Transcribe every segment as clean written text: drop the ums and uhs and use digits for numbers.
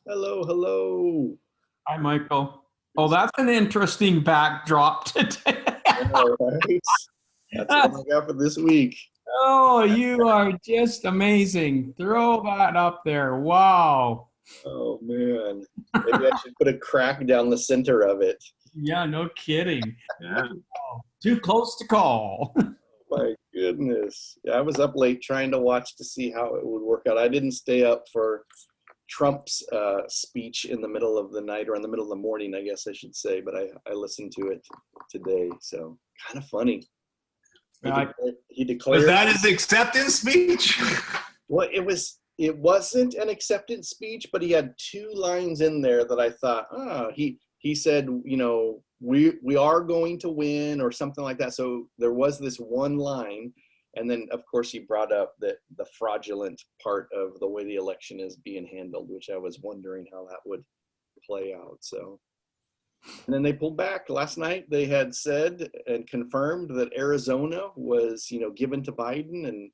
Hello, hello. Hi, Michael. Oh, that's an interesting backdrop today. All right. That's what I got for this week. Oh, you are just amazing. Throw that up there. Wow. Oh, man. Maybe I should put a crack down the center of it. Yeah, no kidding. Yeah. Too close to call. My goodness. Yeah, I was up late trying to watch to see how it would work out. I didn't stay up for Trump's speech in the middle of the night, or in the middle of the morning, I guess I should say, but I listened to it today. So kind of funny. He declared. Was that his acceptance speech? Well, it wasn't an acceptance speech, but he had two lines in there that I thought, he said, you know, we are going to win, or something like that. So there was this one line. And then, of course, he brought up the fraudulent part of the way the election is being handled, which I was wondering how that would play out. So, and then they pulled back. Last night, they had said and confirmed that Arizona was, you know, given to Biden, and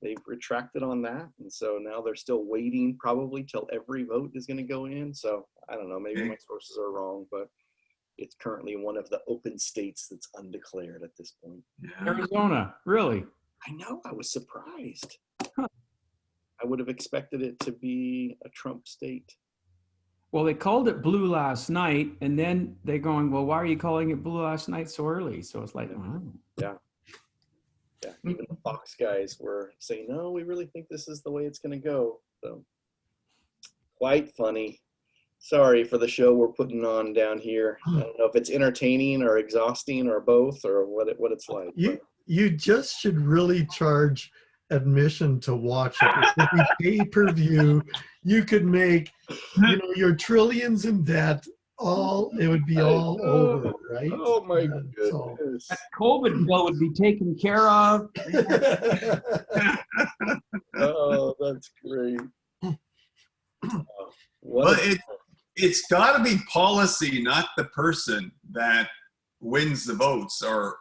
they've retracted on that. And so now they're still waiting, probably till every vote is going to go in. So I don't know, maybe my sources are wrong, but it's currently one of the open states that's undeclared at this point. Arizona, really? I know, I was surprised. I would have expected it to be a Trump state. Well, they called it blue last night, and then they're going, well, why are you calling it blue last night so early? So it's like, Yeah. Even the Fox guys were saying, no, we really think this is the way it's going to go. So quite funny. Sorry for the show we're putting on down here. I don't know if it's entertaining or exhausting or both, or what it's like. You just should really charge admission to watch it. It would be pay-per-view. You could make, you know, your trillions in debt. It would be all over, right? Oh my goodness. That COVID bill would be taken care of. Oh, that's great. Well, it's got to be policy, not the person, that wins the votes, or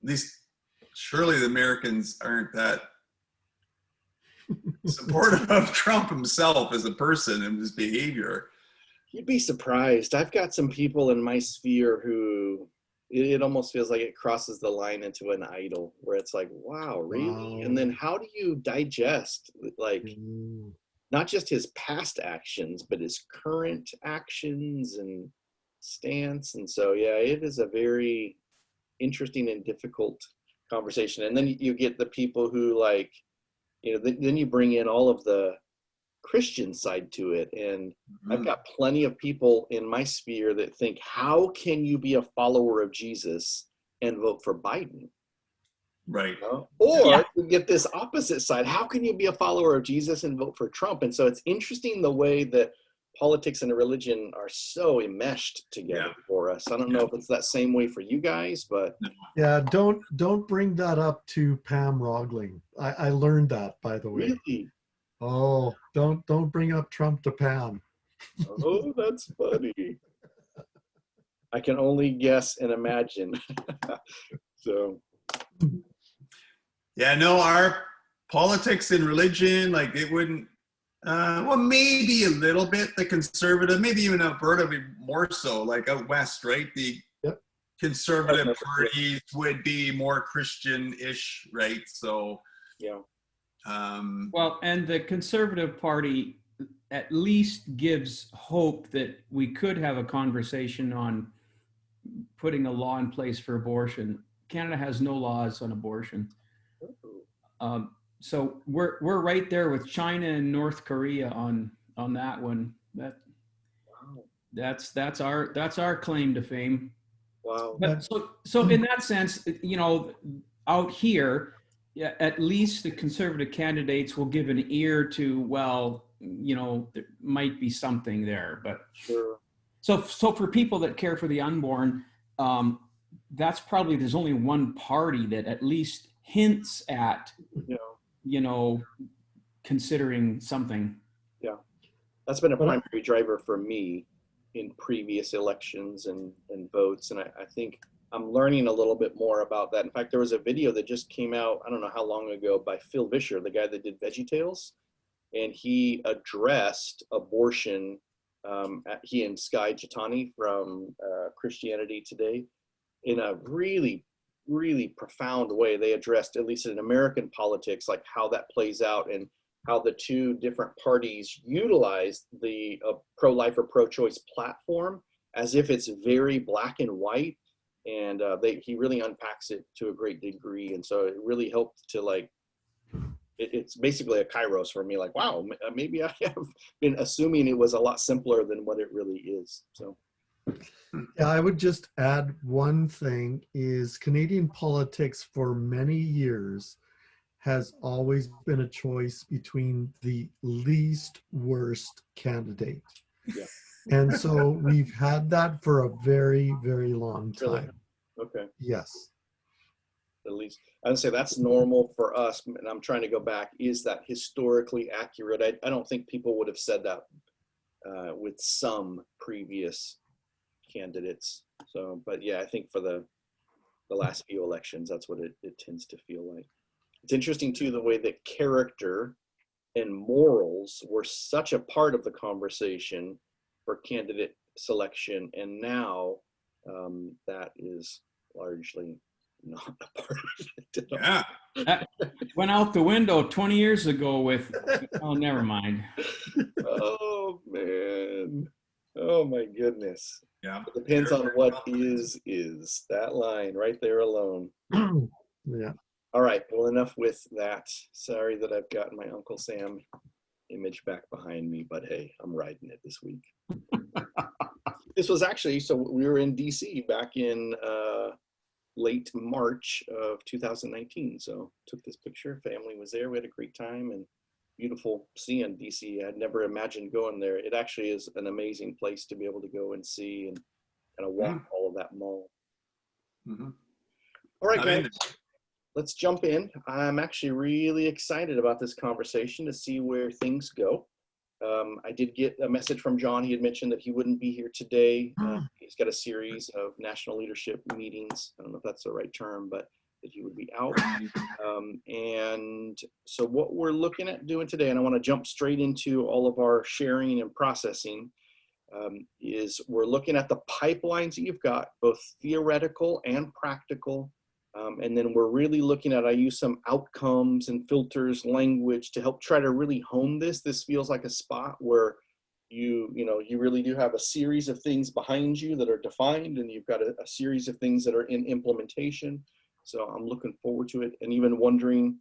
at least surely the Americans aren't that supportive of Trump himself as a person and his behavior. You'd be surprised. I've got some people in my sphere who it almost feels like it crosses the line into an idol, where it's like, wow, really? Wow. And then how do you digest, like, not just his past actions, but his current actions and stance? And so, yeah, it is a very interesting and difficult conversation. And then you get the people who, like, you know, then you bring in all of the Christian side to it. And I've got plenty of people in my sphere that think, how can you be a follower of Jesus and vote for Biden? Right. You know? Or you get this opposite side. How can you be a follower of Jesus and vote for Trump? And so it's interesting the way that politics and religion are so enmeshed together for us. I don't know if it's that same way for you guys, but yeah, don't bring that up to Pam Rogling. I learned that, by the way. Really? Oh, don't bring up Trump to Pam. Oh, that's funny. I can only guess and imagine. So yeah, no, our politics and religion, like, it wouldn't. Well, maybe a little bit the conservative, maybe even Alberta, more so, like out west, right? The conservative parties would be more Christian-ish, right? So, yeah. Well, and the Conservative Party at least gives hope that we could have a conversation on putting a law in place for abortion. Canada has no laws on abortion. So we're right there with China and North Korea on that one. That's our claim to fame. Wow. But so in that sense, you know, out here, at least the conservative candidates will give an ear to, well, you know, there might be something there. But sure. So for people that care for the unborn, that's probably, there's only one party that at least hints at, you know, considering something. Yeah. that's been a primary driver for me in previous elections and votes. And I think I'm learning a little bit more about that. In fact, there was a video that just came out, I don't know how long ago, by Phil Vischer, the guy that did VeggieTales, and he addressed abortion. He and Skye Jitani from Christianity Today, in a really, really profound way. They addressed, at least in American politics, like how that plays out and how the two different parties utilize the pro-life or pro-choice platform as if it's very black and white. And he really unpacks it to a great degree. And so it really helped to like, it's basically a kairos for me, like, wow, maybe I have been assuming it was a lot simpler than what it really is. So. Yeah, I would just add one thing is Canadian politics for many years has always been a choice between the least worst candidate. Yeah. And so we've had that for a very, very long time. Really? Okay. Yes. At least I would say that's normal for us. And I'm trying to go back. Is that historically accurate? I don't think people would have said that with some previous candidates. So, but yeah, I think for the last few elections, that's what it tends to feel like. It's interesting too, the way that character and morals were such a part of the conversation for candidate selection, and now that is largely not a part of it. Yeah. That went out the window 20 years ago with, oh, never mind. Oh man. Oh my goodness. Yeah. It depends on what is that line right there alone. Yeah. All right. Well, enough with that. Sorry that I've got my Uncle Sam image back behind me, but hey, I'm riding it this week. This was actually, so we were in DC back in late March of 2019. So took this picture, family was there. We had a great time and beautiful seeing DC. I'd never imagined going there. It actually is an amazing place to be able to go and see and kind of walk all of that mall. Mm-hmm. All right, guys, let's jump in. I'm actually really excited about this conversation to see where things go. I did get a message from John. He had mentioned that he wouldn't be here today. He's got a series of national leadership meetings. I don't know if that's the right term, but that he would be out. And so what we're looking at doing today, and I want to jump straight into all of our sharing and processing, is we're looking at the pipelines that you've got, both theoretical and practical. And then we're really looking at, I use some outcomes and filters language to help try to really hone this. This feels like a spot where you really do have a series of things behind you that are defined, and you've got a series of things that are in implementation. So I'm looking forward to it, and even wanting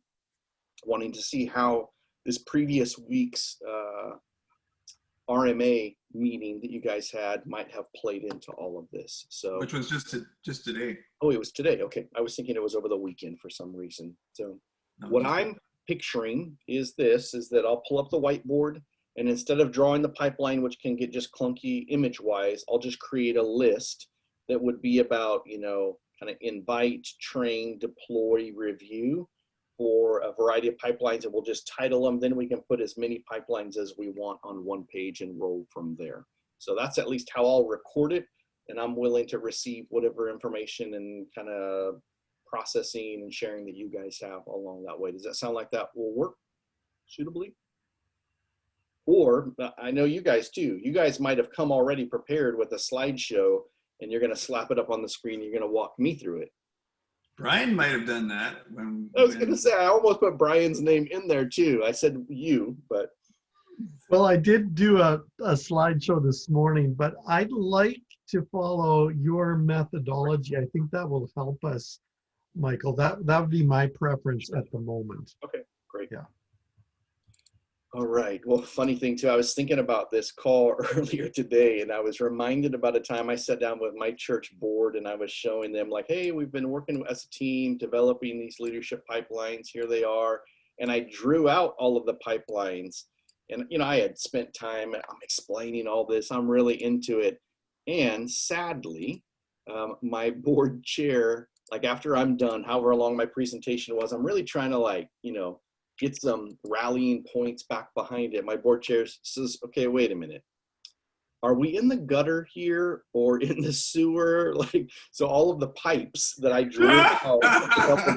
to see how this previous week's RMA meeting that you guys had might have played into all of this. So, which was just today. Oh, it was today. Okay, I was thinking it was over the weekend for some reason. So, what I'm picturing is that I'll pull up the whiteboard, and instead of drawing the pipeline, which can get just clunky image-wise, I'll just create a list that would be about, kind of invite, train, deploy, review for a variety of pipelines, and we'll just title them. Then we can put as many pipelines as we want on one page and roll from there. So that's at least how I'll record it, and I'm willing to receive whatever information and kind of processing and sharing that you guys have along that way. Does that sound like that will work suitably? Or I know you guys too. You guys might have come already prepared with a slideshow, and you're going to slap it up on the screen. You're going to walk me through it. Brian might have done that. I was going to say, I almost put Brian's name in there too. I said you, but. Well, I did do a slideshow this morning, but I'd like to follow your methodology. I think that will help us, Michael. That would be my preference at the moment. Okay, great. Yeah. All right. Well, funny thing too, I was thinking about this call earlier today, and I was reminded about a time I sat down with my church board and I was showing them like, hey, we've been working as a team, developing these leadership pipelines. Here they are. And I drew out all of the pipelines, and, I had spent time, I'm explaining all this. I'm really into it. And sadly, my board chair, like after I'm done, however long my presentation was, I'm really trying to get some rallying points back behind it. My board chair says, okay, wait a minute. Are we in the gutter here or in the sewer? Like, so all of the pipes that I drew out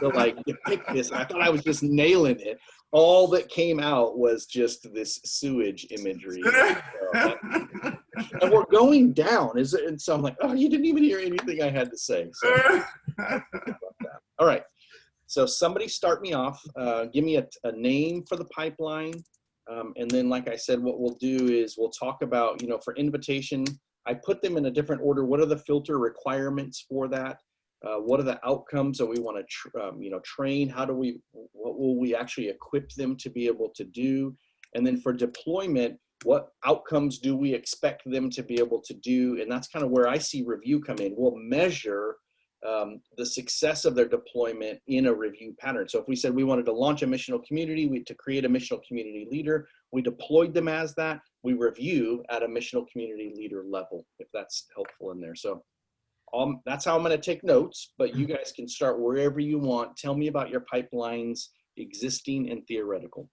to like depict this, I thought I was just nailing it. All that came out was just this sewage imagery. And we're going down. And so I'm like, oh, you didn't even hear anything I had to say. So, all right. So somebody start me off. Give me a name for the pipeline. And then, like I said, what we'll do is we'll talk about, for invitation, I put them in a different order. What are the filter requirements for that? What are the outcomes that we want to, train? What will we actually equip them to be able to do? And then for deployment, what outcomes do we expect them to be able to do? And that's kind of where I see review come in. We'll measure the success of their deployment in a review pattern. So if we said we wanted to launch a missional community, to create a missional community leader, we deployed them as that, we review at a missional community leader level, if that's helpful in there. So that's how I'm going to take notes, but you guys can start wherever you want. Tell me about your pipelines, existing and theoretical.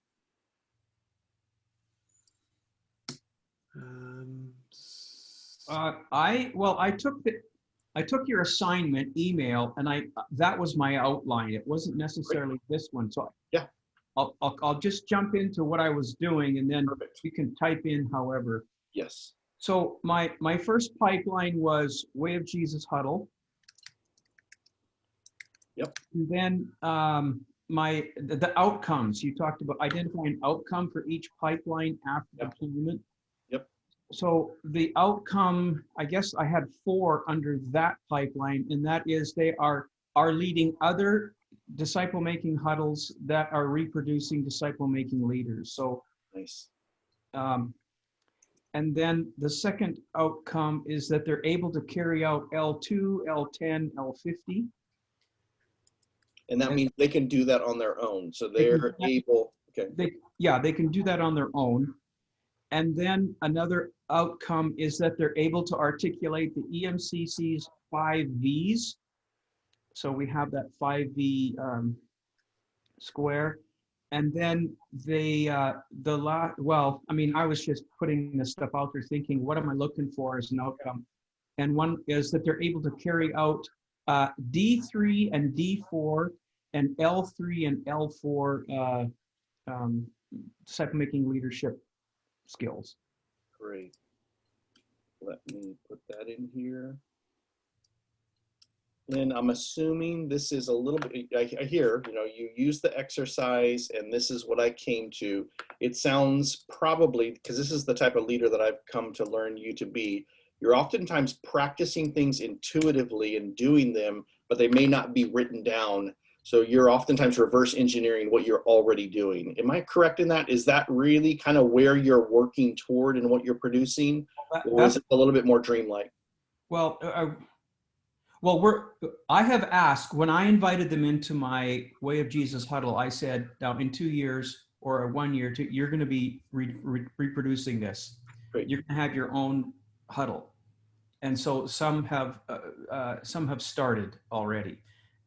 I took your assignment email and that was my outline. It wasn't necessarily this one. So yeah, I'll just jump into what I was doing and then you can type in however. Yes. So my first pipeline was Way of Jesus Huddle. Yep. And then the outcomes, you talked about identifying an outcome for each pipeline after deployment. So the outcome, I guess I had 4 under that pipeline, and that is they are leading other disciple-making huddles that are reproducing disciple-making leaders. So nice. And then the second outcome is that they're able to carry out L2, L10, L50. And that means they can do that on their own. So they're able, okay. They can do that on their own. And then another outcome is that they're able to articulate the EMCC's 5 V's. So we have that 5V square. And then I was just putting this stuff out there thinking, what am I looking for as an outcome? And one is that they're able to carry out D3 and D4 and L3 and L4 disciple-making leadership skills. Great. Let me put that in here. And I'm assuming this is a little bit, I hear, you use the exercise and this is what I came to. It sounds probably, because this is the type of leader that I've come to learn you to be, you're oftentimes practicing things intuitively and doing them, but they may not be written down. So you're oftentimes reverse engineering what you're already doing. Am I correct in that? Is that really kind of where you're working toward and what you're producing? Or is it a little bit more dreamlike? Well, I have asked, when I invited them into my Way of Jesus Huddle, I said, now in 2 years or 1 year, you're going to be reproducing this. Great. You're going to have your own huddle. And so some have started already.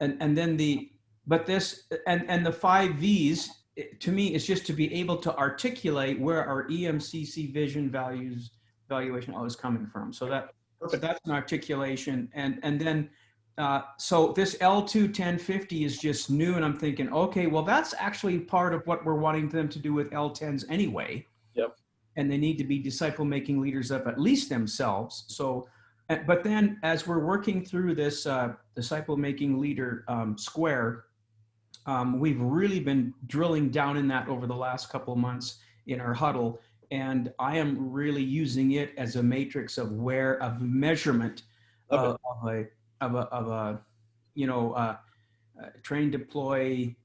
And then the 5 V's, to me, is just to be able to articulate where our EMCC vision, values, valuation all is coming from. So that's an articulation. And then, so this L2 1050 is just new. And I'm thinking, okay, well, that's actually part of what we're wanting them to do with L10s anyway. Yep. And they need to be disciple-making leaders of at least themselves. So, but then as we're working through this disciple-making leader square, we've really been drilling down in that over the last couple of months in our huddle. And I am really using it as a matrix of measurement of a train, deploy,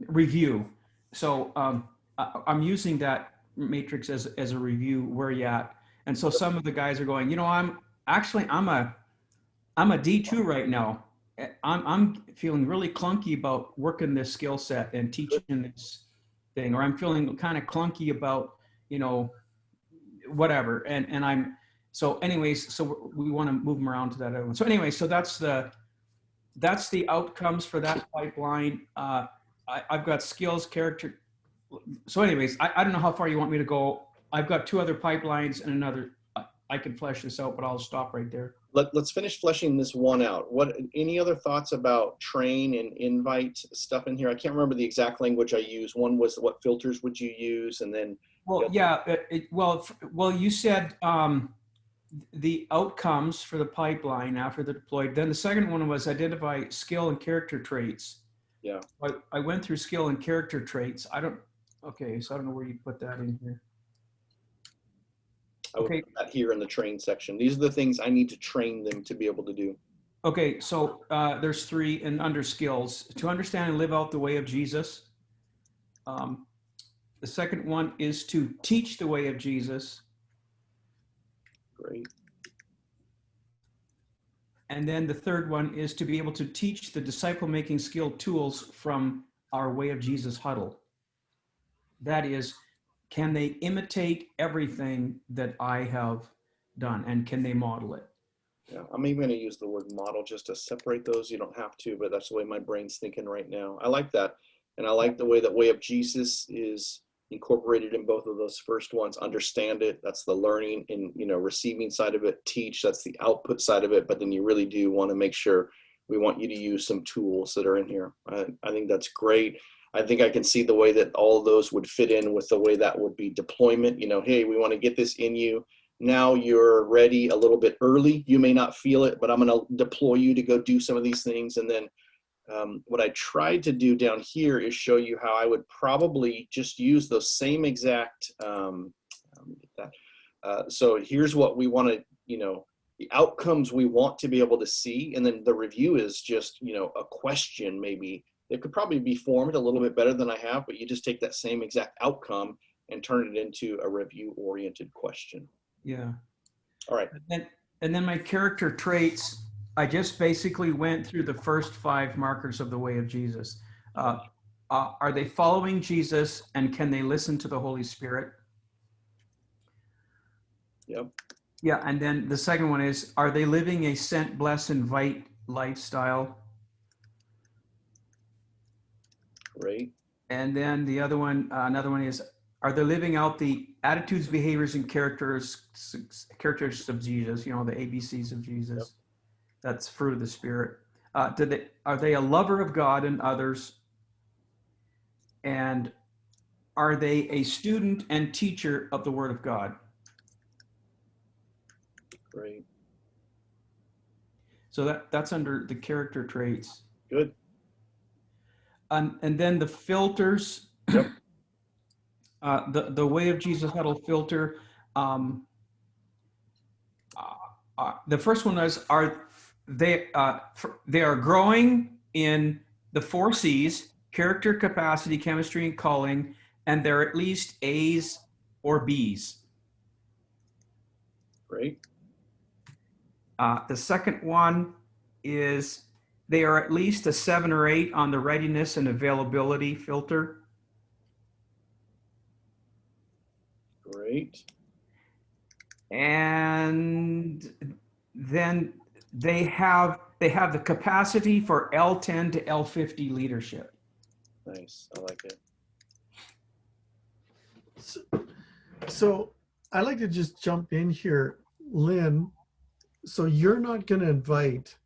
review. So I'm using that matrix as a review, where you at. And so some of the guys are going, I'm a D2 right now. I'm feeling really clunky about working this skill set and teaching this thing, or I'm feeling kind of clunky about, whatever. And I'm, so anyways, so we want to move them around to that other one. So anyway, so that's that's the outcomes for that pipeline. I've got skills, character. So anyways, I don't know how far you want me to go. I've got 2 other pipelines and another. I can flesh this out, but I'll stop right there. Let's finish fleshing this one out. Any other thoughts about train and invite stuff in here? I can't remember the exact language I used. One was what filters would you use, and then. Well, yeah. Well, you said the outcomes for the pipeline after the deployed. Then the second one was identify skill and character traits. Yeah. I went through skill and character traits. Okay, so I don't know where you put that in here. I would put that here in the train section. These are the things I need to train them to be able to do. Okay, so there's 3 and under skills: to understand and live out the way of Jesus. The second one is to teach the way of Jesus. Great. And then the third one is to be able to teach the disciple-making skill tools from our Way of Jesus huddle. That is, can they imitate everything that I have done, and can they model it? Yeah, I'm even going to use the word model just to separate those. You don't have to, but that's the way my brain's thinking right now. I like that. And I like the way that Way of Jesus is incorporated in both of those first ones. Understand it, that's the learning and, receiving side of it. Teach, that's the output side of it. But then you really do want to make sure we want you to use some tools that are in here. I think that's great. I think I can see the way that all of those would fit in with the way that would be deployment. Hey, we want to get this in you. Now you're ready a little bit early. You may not feel it, but I'm going to deploy you to go do some of these things. And then what I tried to do down here is show you how I would probably just use those same exact, so here's what we want to, the outcomes we want to be able to see. And then the review is just, a question maybe. It could probably be formed a little bit better than I have, but you just take that same exact outcome and turn it into a review-oriented question. Yeah. All right. And then my character traits, I just basically went through the first 5 markers of the Way of Jesus. Are they following Jesus, and can they listen to the Holy Spirit? Yep. Yeah, and then the second one is, are they living a sent, bless, invite lifestyle? Great. And then the other one, another one is, are they living out the attitudes, behaviors, and characteristics of Jesus? The ABCs of Jesus. Yep. That's fruit of the Spirit. Are they a lover of God and others? And are they a student and teacher of the Word of God? Great. So that's under the character traits. Good. And then the filters. Yep. The Way of Jesus Huddle filter. The first one is, they are growing in the 4 C's: character, capacity, chemistry, and calling, and they're at least A's or B's. Great. The second one is, they are at least a 7 or 8 on the readiness and availability filter. Great. And then they have the capacity for L10 to L50 leadership. Nice. I like it. So I like to just jump in here, Lynn. So you're not going to invite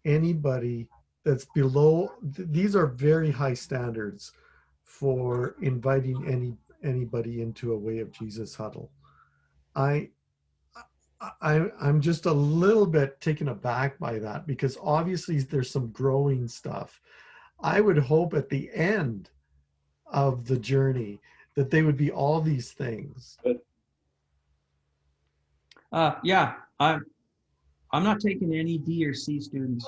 anybody that's below. These are very high standards for inviting anybody into a Way of Jesus huddle. I'm just a little bit taken aback by that, because obviously there's some growing stuff. I would hope at the end of the journey that they would be all these things. Good. Yeah, I'm not taking any D or C students.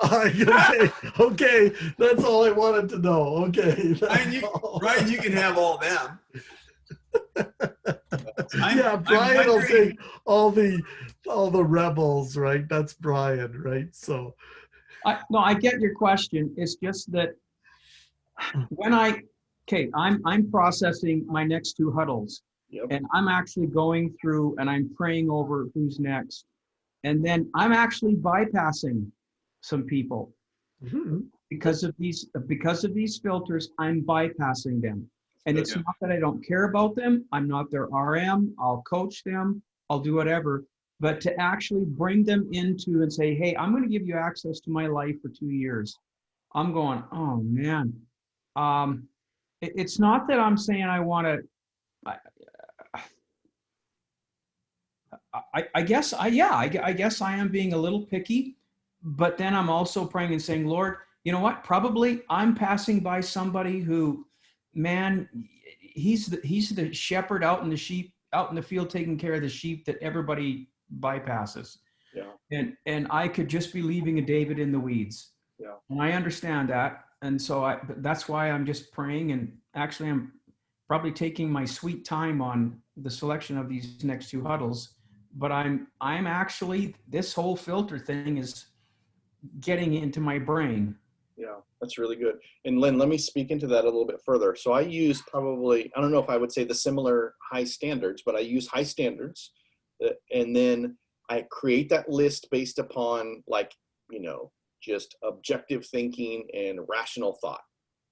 Okay, that's all I wanted to know. Okay, Brian, you can have all them. Brian will take all the rebels, right? That's Brian, right? So, I get your question. It's just that when I'm processing my next 2 huddles. Yep. And I'm actually going through and I'm praying over who's next. And then I'm actually bypassing some people. Mhm. because of these filters, I'm bypassing them. And it's not that I don't care about them. I'm not their RM. I'll coach them. I'll do whatever. But to actually bring them into and say, hey, I'm going to give you access to my life for 2 years. I'm going, oh man. It's not that I'm saying I want to. I guess I guess I am being a little picky, but then I'm also praying and saying, Lord, you know what? Probably I'm passing by somebody who, man, he's the shepherd out in the field taking care of the sheep that everybody bypasses. Yeah. And I could just be leaving a David in the weeds. Yeah. And I understand that. And so that's why I'm just praying, and actually I'm probably taking my sweet time on the selection of these next 2 huddles. But I'm actually, this whole filter thing is getting into my brain. Yeah, that's really good. And Lynn, let me speak into that a little bit further. So I use probably, I don't know if I would say the similar high standards, but I use high standards. And then I create that list based upon, like, you know, just objective thinking and rational thought.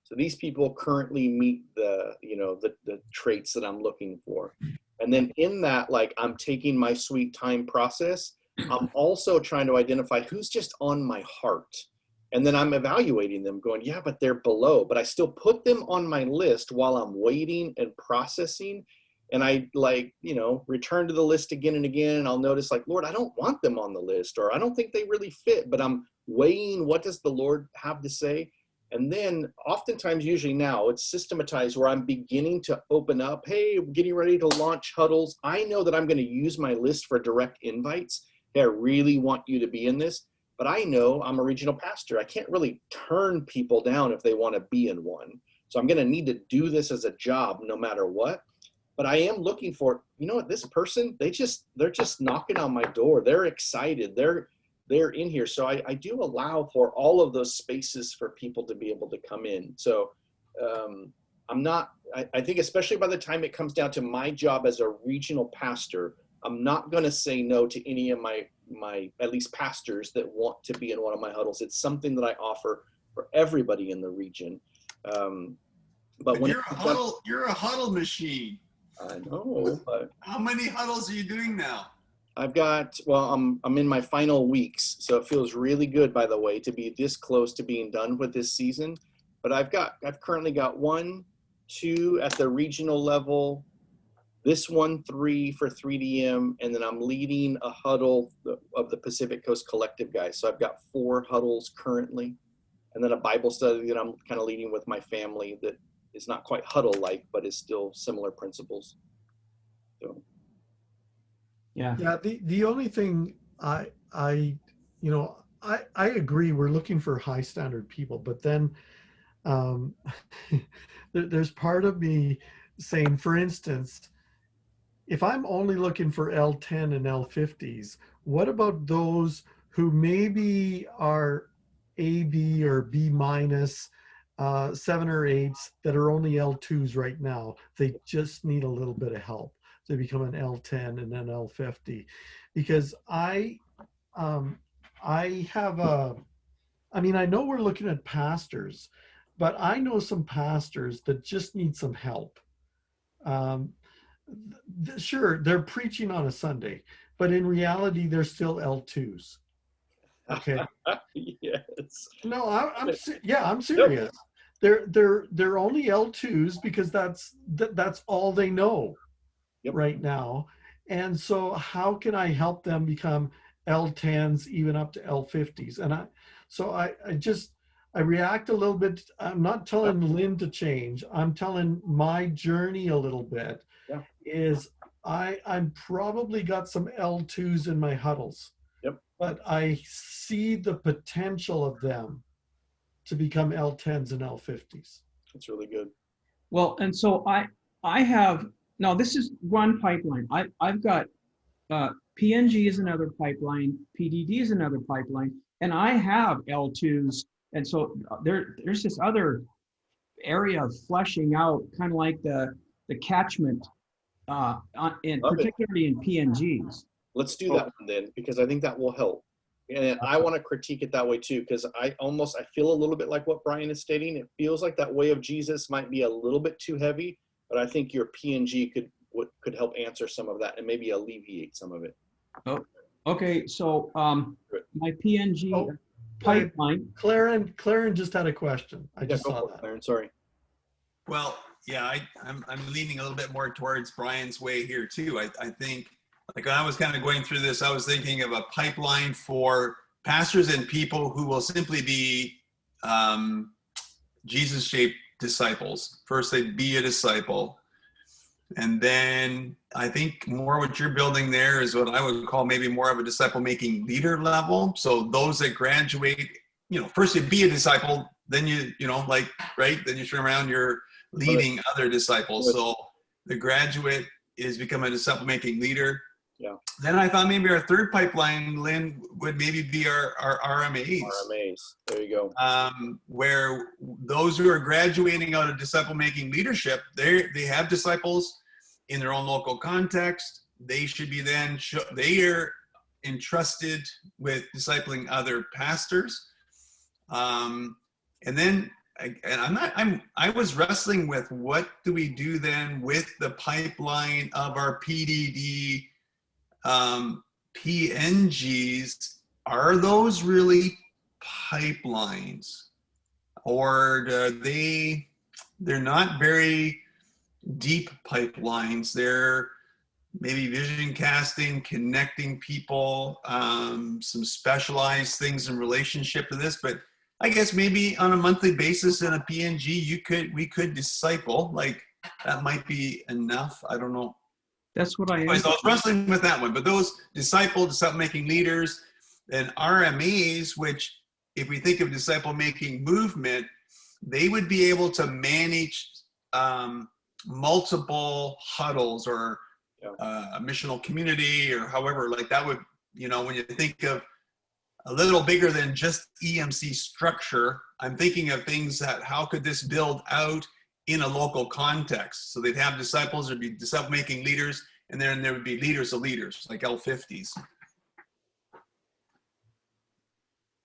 So these people currently meet the, you know, the traits that I'm looking for. And then in that, like, I'm taking my sweet time process. I'm also trying to identify who's just on my heart. And then I'm evaluating them going, yeah, but they're below, but I still put them on my list while I'm waiting and processing. And I, like, you know, return to the list again and again. And I'll notice, like, Lord, I don't want them on the list, or I don't think they really fit, but I'm weighing what does the Lord have to say. And then oftentimes, usually now, it's systematized where I'm beginning to open up, hey, I'm getting ready to launch huddles. I know that I'm going to use my list for direct invites. Hey, I really want you to be in this. But I know I'm a regional pastor. I can't really turn people down if they want to be in one. So I'm going to need to do this as a job no matter what. But I am looking for, you know what, this person, they're just knocking on my door. They're excited. They're in here. So I do allow for all of those spaces for people to be able to come in. So I think especially by the time it comes down to my job as a regional pastor, I'm not going to say no to any of my at least pastors that want to be in one of my huddles. It's something that I offer for everybody in the region. But when you're a huddle machine. I know. But how many huddles are you doing now? I've got, well, I'm in my final weeks, so it feels really good, by the way, to be this close to being done with this season. But I've currently got 1, 2 at the regional level, this 1, 3 for 3DM, and then I'm leading a huddle of the Pacific Coast Collective guys. So I've got 4 huddles currently, and then a Bible study that I'm kind of leading with my family that is not quite huddle-like, but is still similar principles. So. Yeah. The only thing I agree, we're looking for high standard people, but then there's part of me saying, for instance, if I'm only looking for L10 and L50s, what about those who maybe are AB or B minus, 7 or 8s that are only L2s right now? They just need a little bit of help to become an L10 and an L50. Because I know we're looking at pastors, but I know some pastors that just need some help. Sure, they're preaching on a Sunday, but in reality, they're still L2s. Okay. Yes. No, I'm serious. They're only L2s because that's all they know right now. And so how can I help them become L10s, even up to L50s? And I react a little bit. I'm not telling Lynn to change. I'm telling my journey a little bit. Yeah. Is I'm probably got some L2s in my huddles. Yep. But I see the potential of them to become L10s and L50s. That's really good. Well, and so I have, now this is one pipeline. I've got PNG is another pipeline, PDD is another pipeline, and I have L2s. And so there's this other area of fleshing out, kind of like the catchment, particularly in PNGs. Let's do that one then, because I think that will help. And I want to critique it that way too, because I feel a little bit like what Brian is stating. It feels like that way of Jesus might be a little bit too heavy, but I think your PNG could help answer some of that and maybe alleviate some of it. Oh, okay. So my PNG pipeline. Claren just had a question. I just saw that. Claren, sorry. Well, yeah, I'm leaning a little bit more towards Brian's way here too. I think, like when I was kind of going through this, I was thinking of a pipeline for pastors and people who will simply be Jesus-shaped disciples. First, they'd be a disciple. And then I think more what you're building there is what I would call maybe more of a disciple-making leader level. So those that graduate, first you be a disciple, then then you turn around, you're leading other disciples. So the graduate is become a disciple-making leader. Yeah. Then I thought maybe our third pipeline, Lynn, would maybe be our RMAs. RMAs, there you go. Where those who are graduating out of disciple-making leadership, they have disciples in their own local context. They should be they are entrusted with discipling other pastors. And then, I was wrestling with what do we do then with the pipeline of our PDD PNGs. Are those really pipelines, or they're not very deep pipelines? They're maybe vision casting, connecting people, some specialized things in relationship to this. But I guess maybe on a monthly basis in a PNG, we could disciple, like that might be enough. I don't know. That's what I was wrestling with that one. But those disciple-making leaders, and RMAs, which if we think of disciple-making movement, they would be able to manage multiple huddles or a missional community, or however, like that would, when you think of a little bigger than just EMC structure, I'm thinking of things that, how could this build out in a local context? So they'd have disciples, there'd be disciple-making leaders, and then there would be leaders of leaders, like L50s. Does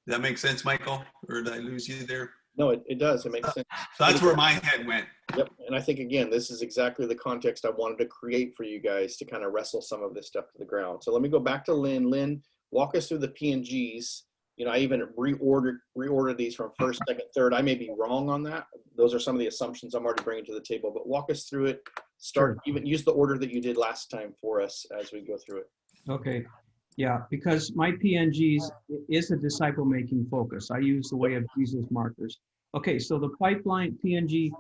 that make sense, Michael? Or did I lose you there? No, it does. It makes sense. So that's where my head went. Yep. And I think, again, this is exactly the context I wanted to create for you guys to kind of wrestle some of this stuff to the ground. So let me go back to Lynn. Lynn, walk us through the PNGs. I even reordered these from first, second, third. I may be wrong on that. Those are some of the assumptions I'm already bringing to the table, but walk us through it. Even use the order that you did last time for us as we go through it. Okay. Yeah, because my PNGs is a disciple-making focus. I use the way of Jesus markers. Okay, so the pipeline PNG,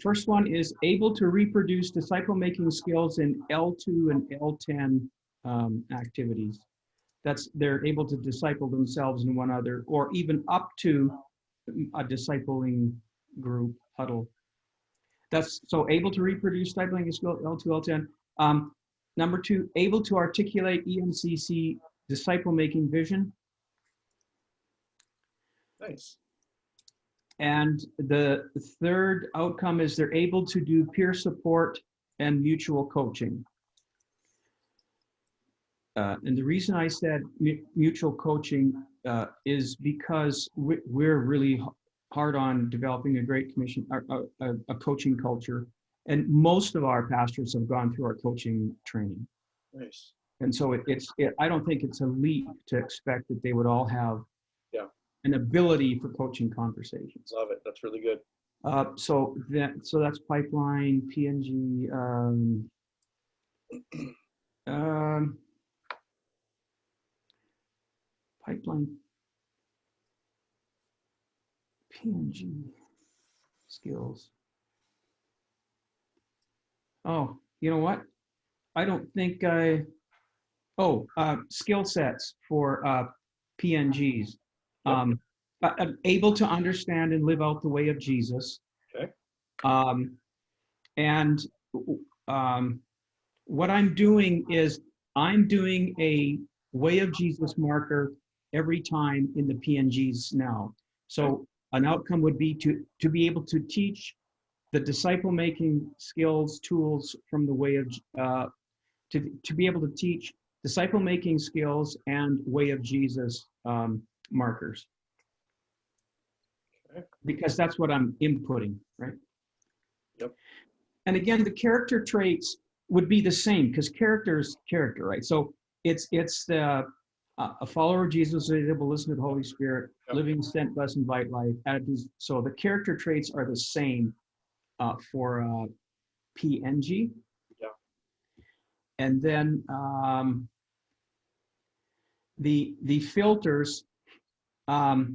first one is able to reproduce disciple-making skills in L2 and L10 activities. They're able to disciple themselves and one another, or even up to a discipling group huddle. That's so able to reproduce discipling skill L2, L10. Number 2, able to articulate EMCC disciple-making vision. Nice. And the third outcome is they're able to do peer support and mutual coaching. And the reason I said mutual coaching is because we're really hard on developing a great commission, a coaching culture. And most of our pastors have gone through our coaching training. Nice. And so I don't think it's a leap to expect that they would all have an ability for coaching conversations. Love it. That's really good. So that's pipeline, PNG, pipeline, PNG skills. Oh, you know what? I don't think skill sets for PNGs. Able to understand and live out the way of Jesus. Okay. And what I'm doing is I'm doing a way of Jesus marker every time in the PNGs now. So an outcome would be to be able to teach the disciple-making skills, tools from the way of, to be able to teach disciple making skills and way of Jesus markers. Okay. Because that's what I'm inputting, right? Yep. And again, the character traits would be the same because character is character, right? So it's the a follower of Jesus, able to listen to the Holy Spirit, Yep. living, sent, blessed, invite life, attitudes. So the character traits are the same for PNG. Yeah. And then the filters, I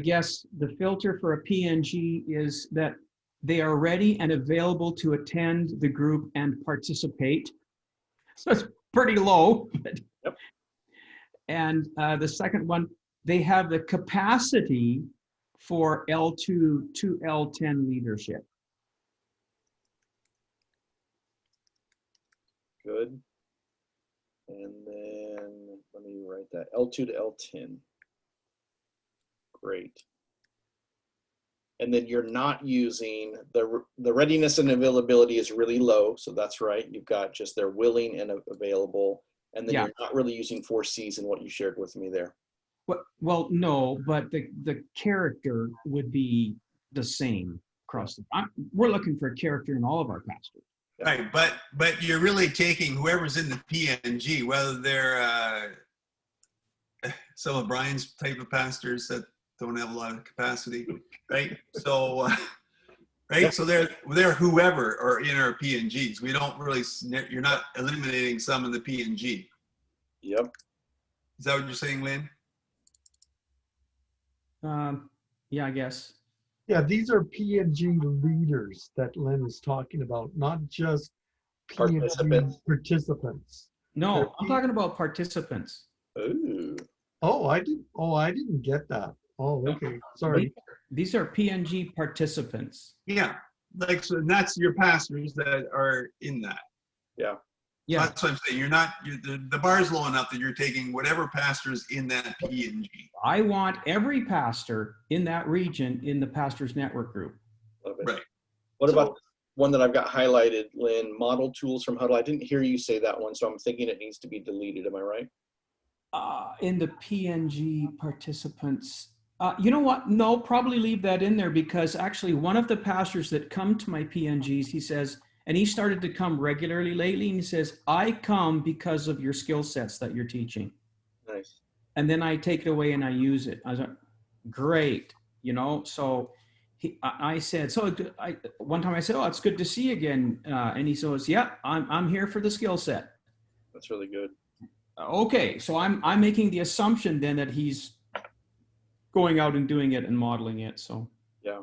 guess the filter for a PNG is that they are ready and available to attend the group and participate. So it's pretty low. Yep. And the second one, they have the capacity for L2 to L10 leadership. Good. And then let me write that L2 to L10. Great. And then you're not using the readiness and availability is really low. So that's right. You've got just they're willing and available. And then you're not really using 4 C's in what you shared with me there. Well, no, but the character would be the same across the. We're looking for a character in all of our pastors. Right, but you're really taking whoever's in the PNG, whether they're some of Brian's type of pastors that don't have a lot of capacity, right? So, right, yep. So they're whoever are in our PNGs. We don't really, you're not eliminating some in the PNG. Yep. Is that what you're saying, Lynn? Yeah, I guess. Yeah, these are PNG leaders that Lynn is talking about, not just PNG participants. No, I'm talking about participants. Ooh. Oh, I didn't get that. Oh, okay. Sorry. These are PNG participants. Yeah, like so that's your pastors that are in that. Yeah. Yeah. So that's what I'm saying. You're not. The bar's low enough that you're taking whatever pastors in that PNG. I want every pastor in that region in the pastors network group. Love it. Right. What about one that I've got highlighted, Lynn? Model tools from Huddle. I didn't hear you say that one, so I'm thinking it needs to be deleted. Am I right? In the PNG participants, you know what? No, probably leave that in there because actually one of the pastors that come to my PNGs, he says, and he started to come regularly lately, and he says, I come because of your skill sets that you're teaching. Nice. And then I take it away and I use it. I was like, great, you know? So I said, one time I said, oh, it's good to see you again. And he says, yeah, I'm here for the skill set. That's really good. Okay, so I'm making the assumption then that he's going out and doing it and modeling it. So yeah.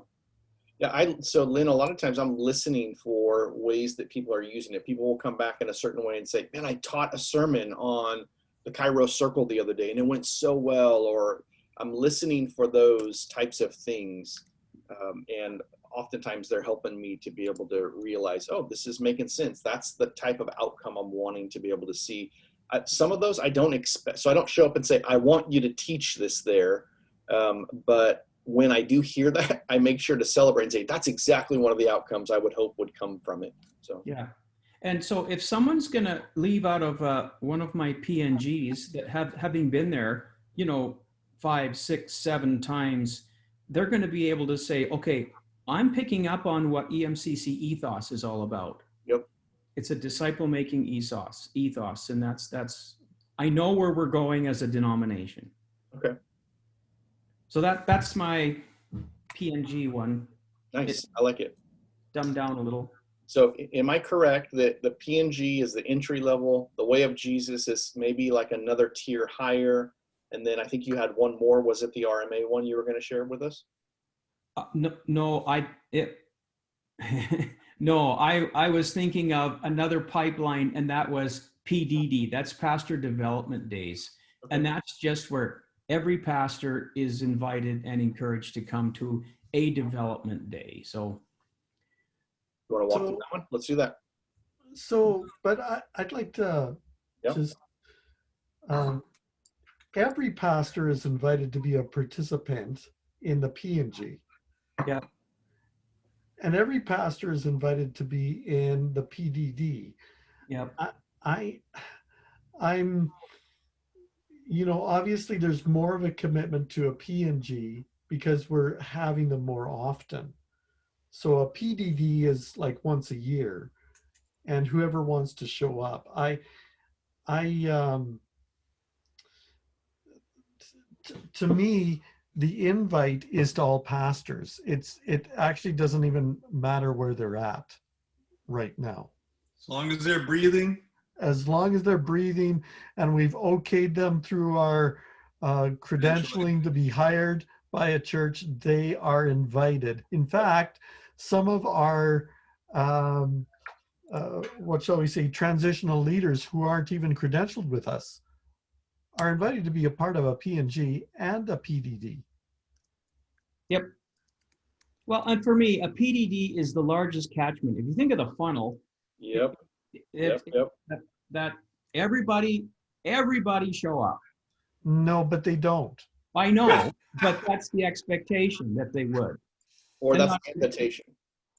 So Lynn, a lot of times I'm listening for ways that people are using it. People will come back in a certain way and say, man, I taught a sermon on the Kairos circle the other day and it went so well. Or I'm listening for those types of things, and oftentimes they're helping me to be able to realize, oh, this is making sense. That's the type of outcome I'm wanting to be able to see. Some of those I don't expect, so I don't show up and say, I want you to teach this there. But when I do hear that, I make sure to celebrate and say, that's exactly one of the outcomes I would hope would come from it. So yeah. And so if someone's going to leave out of one of my PNGs that having been there, 5, 6, 7 times, they're going to be able to say, okay, I'm picking up on what EMCC ethos is all about. Yep. It's a disciple-making ethos, and that's. I know where we're going as a denomination. Okay. So that's my PNG one. Nice. I like it. Dumbed down a little. So am I correct that the PNG is the entry level, the way of Jesus is maybe like another tier higher, and then I think you had one more. Was it the RMA one you were going to share with us? No, I was thinking of another pipeline, and that was PDD. That's Pastor Development Days. Okay. And that's just where every pastor is invited and encouraged to come to a development day. So you want to walk through that one? Let's do that. So, but I'd like to just, every pastor is invited to be a participant in the PNG. Yeah. And every pastor is invited to be in the PDD. Yeah. I'm, obviously there's more of a commitment to a P&G because we're having them more often. So a PDD is like once a year, and whoever wants to show up. To me, the invite is to all pastors. It actually doesn't even matter where they're at right now. As long as they're breathing. As long as they're breathing, and we've okayed them through our credentialing to be hired by a church, they are invited. In fact, some of our, what shall we say, transitional leaders who aren't even credentialed with us are invited to be a part of a P&G and a PDD. Yep. Well, and for me, a PDD is the largest catchment. If you think of the funnel, Yep. that everybody show up. No, but they don't. I know, but that's the expectation that they would. Or that's the invitation.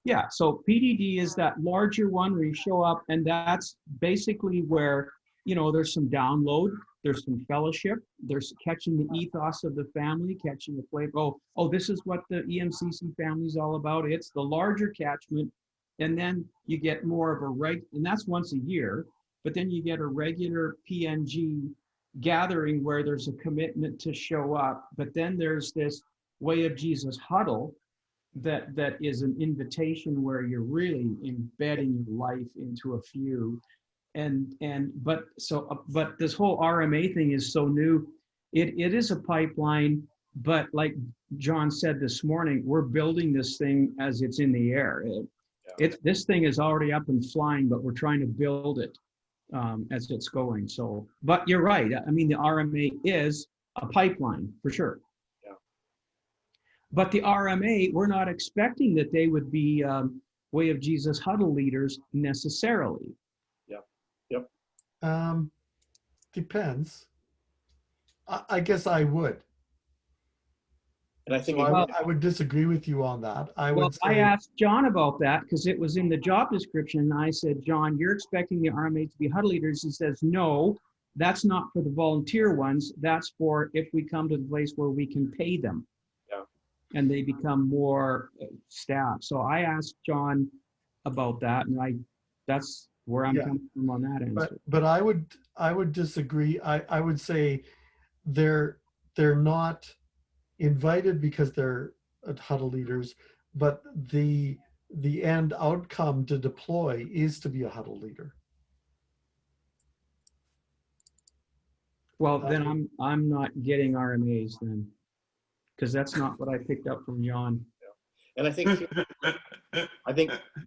Yeah, so PDD is that larger one where you show up, and that's basically where, there's some download, there's some fellowship, there's catching the ethos of the family, catching the flavor. Oh, this is what the EMCC family is all about. It's the larger catchment, and then you get more of a and that's once a year, but then you get a regular PNG gathering where there's a commitment to show up, but then there's this Way of Jesus huddle that is an invitation where you're really embedding your life into a few. But this whole RMA thing is so new. It is a pipeline, but like John said this morning, we're building this thing as it's in the air. This thing is already up and flying, but we're trying to build it as it's going. So, but you're right. I mean, the RMA is a pipeline for sure. Yeah. But the RMA, we're not expecting that they would be Way of Jesus huddle leaders necessarily. Depends. I guess I would. And I think so I would disagree with you on that. I asked John about that because it was in the job description. And I said, John, you're expecting the RMA to be huddle leaders. He says, no, that's not for the volunteer ones. That's for if we come to the place where we can pay them. Yeah. And they become more staff. So I asked John about that, and that's where I'm coming from on that answer. But I would disagree. I would say they're not invited because they're huddle leaders, but the end outcome to deploy is to be a huddle leader. Well, then I'm not getting RMAs then, because that's not what I picked up from John. And I think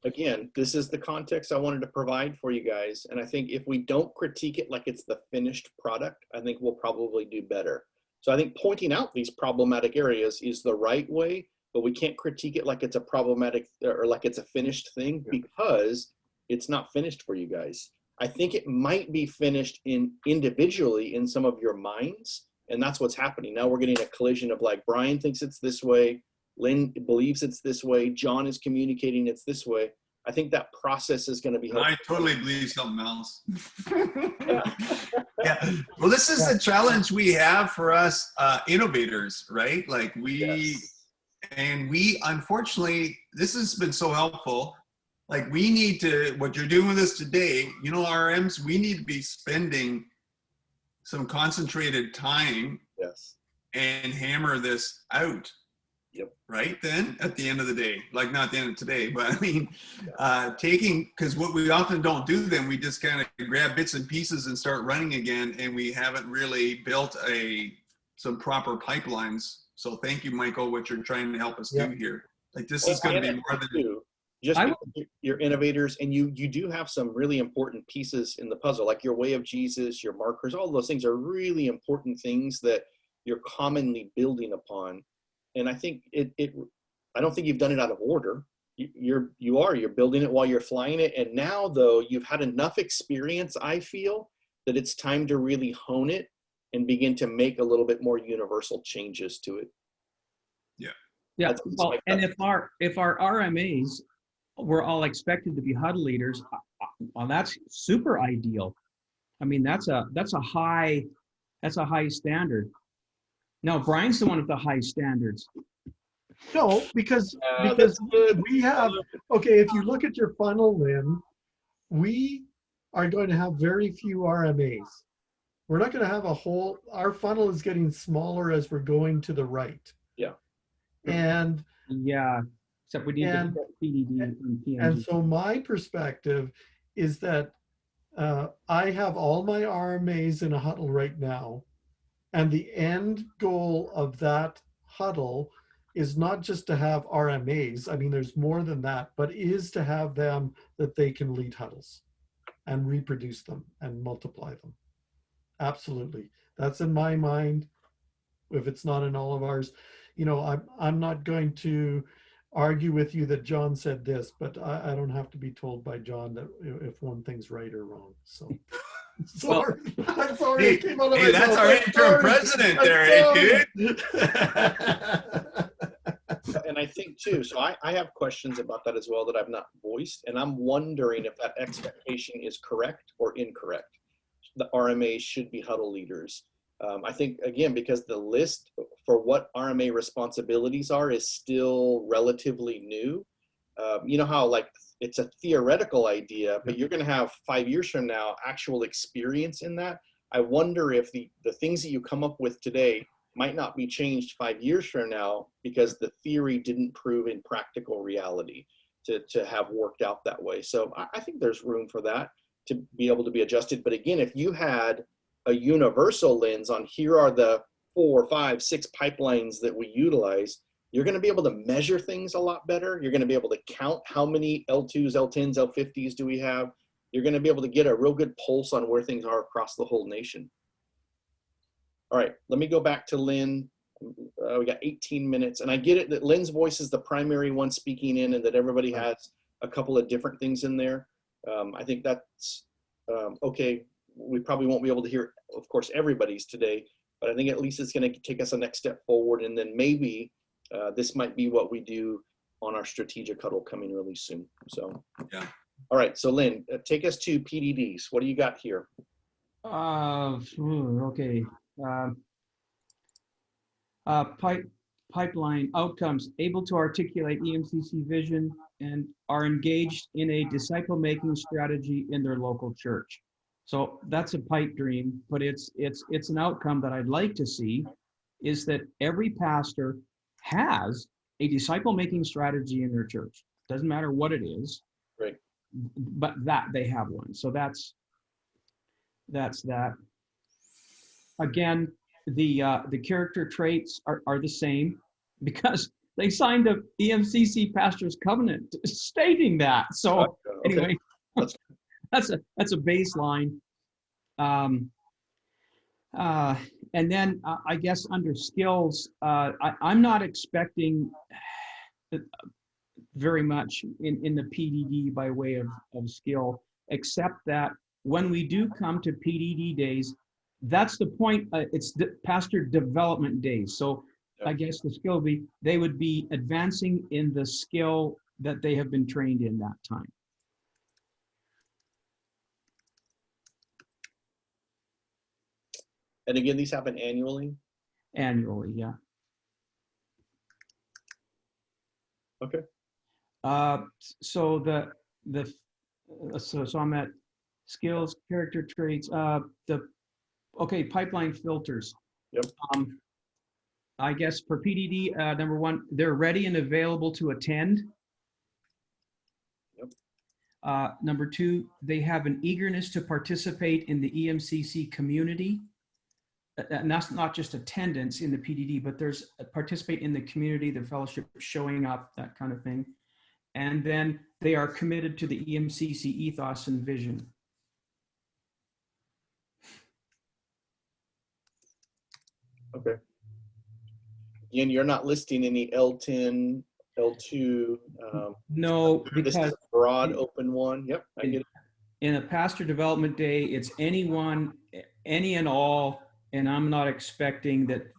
again, this is the context I wanted to provide for you guys. And I think if we don't critique it like it's the finished product, I think we'll probably do better. So I think pointing out these problematic areas is the right way, but we can't critique it like it's a problematic or like it's a finished thing because it's not finished for you guys. I think it might be finished individually in some of your minds. And that's what's happening. Now we're getting a collision of like, Brian thinks it's this way. Lynn believes it's this way. John is communicating it's this way. I think that process is going to be helpful. I totally believe something else. Yeah. Well, this is the challenge we have for us innovators, right? Like we unfortunately, this has been so helpful. Like we need to, what you're doing with us today, RMs, we need to be spending some concentrated time and hammer this out. Yep. Right then at the end of the day, like not the end of today, but I mean, because what we often don't do then, we just kind of grab bits and pieces and start running again, and we haven't really built some proper pipelines. So thank you, Michael, what you're trying to help us do here. Like this is going to be more than just you're innovators, and you do have some really important pieces in the puzzle, like your Way of Jesus, your markers, all of those things are really important things that you're commonly building upon. And I think I don't think you've done it out of order. You're building it while you're flying it. And now though, you've had enough experience, I feel, that it's time to really hone it and begin to make a little bit more universal changes to it. Yeah. Yeah. Well, and if our RMAs were all expected to be huddle leaders, well, that's super ideal. I mean, that's a high standard. No, Brian's the one with the high standards. No, because that's good. we have, okay, if you look at your funnel, Lynn, we are going to have very few RMAs. We're not going to have our funnel is getting smaller as we're going to the right. Yeah. And yeah, except we need to get PDD and PNG. And so my perspective is that I have all my RMAs in a huddle right now. And the end goal of that huddle is not just to have RMAs. I mean, there's more than that, but is to have them that they can lead huddles and reproduce them and multiply them. Absolutely. That's in my mind. If it's not in all of ours, I'm not going to argue with you that John said this, but I don't have to be told by John that if one thing's right or wrong. So sorry. I'm sorry. Hey, that's our interim president there, dude. And I think too, so I have questions about that as well that I've not voiced, and I'm wondering if that expectation is correct or incorrect. The RMAs should be huddle leaders. I think, again, because the list for what RMA responsibilities are is still relatively new. You know how like it's a theoretical idea, but you're going to have 5 years from now actual experience in that. I wonder if the things that you come up with today might not be changed 5 years from now because the theory didn't prove in practical reality to have worked out that way. So I think there's room for that to be able to be adjusted. But again, if you had a universal lens on here are the 4, 5, 6 pipelines that we utilize, you're going to be able to measure things a lot better. You're going to be able to count how many L2s, L10s, L50s do we have. You're going to be able to get a real good pulse on where things are across the whole nation. All right, let me go back to Lynn. We got 18 minutes, and I get it that Lynn's voice is the primary one speaking in and that everybody has a couple of different things in there. I think that's okay. We probably won't be able to hear, of course, everybody's today, but I think at least it's going to take us a next step forward, and then maybe this might be what we do on our strategic huddle coming really soon. So, yeah. All right, so Lynn, take us to PDDs. What do you got here? Okay. Pipeline outcomes, able to articulate EMCC vision and are engaged in a disciple-making strategy in their local church. So that's a pipe dream, but it's an outcome that I'd like to see is that every pastor has a disciple-making strategy in their church. Doesn't matter what it is, right? But that they have one. So that's that. Again, the character traits are the same because they signed the EMCC Pastors Covenant stating that. So okay. Anyway, that's a baseline. And then I guess under skills, I'm not expecting very much in the PDD by way of skill, except that when we do come to PDD days, that's the point. It's the pastor development days. So I guess the skill they would be advancing in the skill that they have been trained in that time. And again, these happen annually? Annually, yeah. Okay. So so I'm at skills, character traits, pipeline filters. Yep. I guess for PDD, number one, they're ready and available to attend. Yep. Number two, they have an eagerness to participate in the EMCC community. And that's not just attendance in the PDD, but there's participate in the community, the fellowship, showing up, that kind of thing. And then they are committed to the EMCC ethos and vision. Okay. Again, you're not listing any L10, L2. No, because this is a broad open one. Yep, I get it. In a pastor development day, it's anyone, any and all, and I'm not expecting that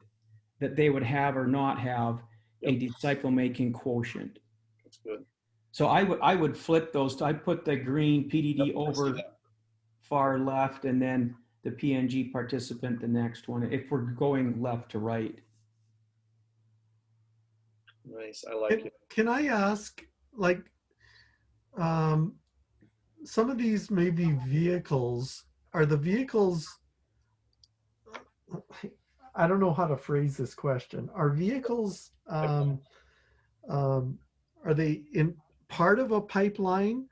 they would have or not have a disciple-making quotient. That's good. So I would flip those. I put the green PDD over far left, and then the PNG participant, the next one, if we're going left to right. Nice, I like it. Can I ask, like, some of these maybe vehicles, are the vehicles, I don't know how to phrase this question. Are vehicles, are they in part of a pipeline,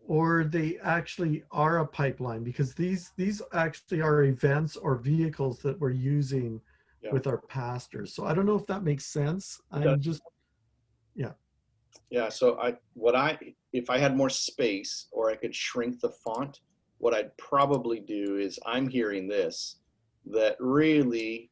or they actually are a pipeline? Because these actually are events or vehicles that we're using with our pastors. So I don't know if that makes sense. I'm just, yeah. Yeah, so if I had more space or I could shrink the font, what I'd probably do is, I'm hearing this, that really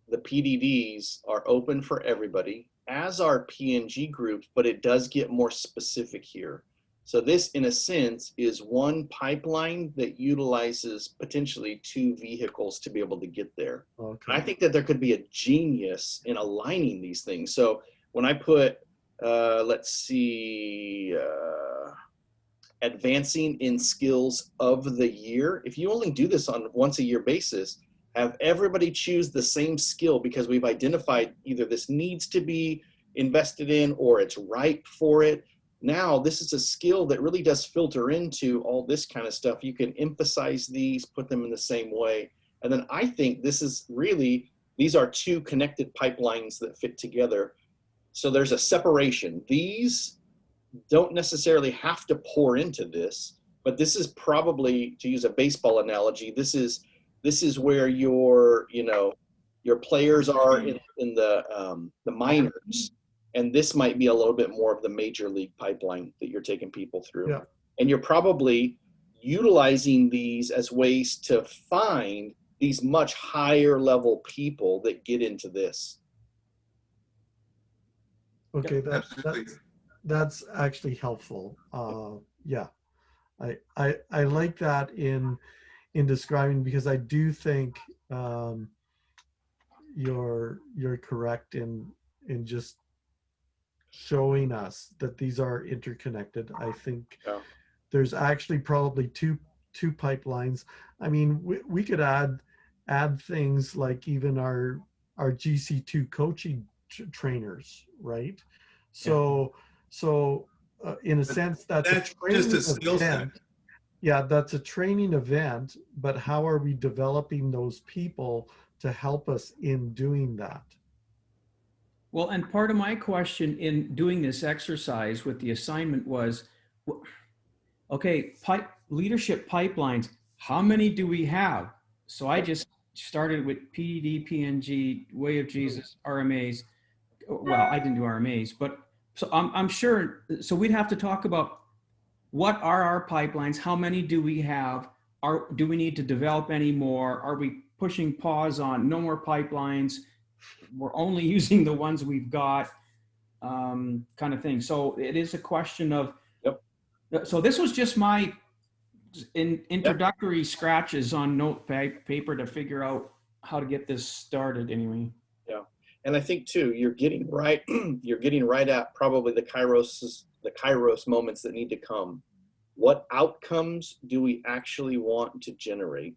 the PDDs are open for everybody, as are PNG groups, but it does get more specific here. So this, in a sense, is one pipeline that utilizes potentially 2 vehicles to be able to get there. Okay. I think that there could be a genius in aligning these things. So when I put, let's see, advancing in skills of the year, if you only do this on once a year basis, have everybody choose the same skill, because we've identified either this needs to be invested in or it's ripe for it. Now, this is a skill that really does filter into all this kind of stuff. You can emphasize these, put them in the same way. And then I think this is really, these are 2 connected pipelines that fit together. So there's a separation. These don't necessarily have to pour into this, but this is probably, to use a baseball analogy, this is where your players are in the minors, and this might be a little bit more of the major league pipeline that you're taking people through. Yeah. And you're probably utilizing these as ways to find these much higher level people that get into this. Okay, Absolutely. that's actually helpful. Yeah, I like that in describing, because I do think you're correct in just showing us that these are interconnected. I think there's actually probably two pipelines. I mean, we could add things like even our GC2 coaching trainers, right? So in a sense, that's a training just a skill set. event. Yeah, that's a training event, but how are we developing those people to help us in doing that? Well, and part of my question in doing this exercise with the assignment was, okay, leadership pipelines, how many do we have? So I just started with PDD, PNG, Way of Jesus, RMAs. Well, I didn't do RMAs, but so I'm sure, so we'd have to talk about what are our pipelines? How many do we have? Do we need to develop any more? Are we pushing pause on no more pipelines? We're only using the ones we've got, kind of thing. So it is a question of, so this was just my introductory scratches on note paper to figure out how to get this started anyway. Yeah. And I think too, you're getting right at probably the Kairos moments that need to come. What outcomes do we actually want to generate?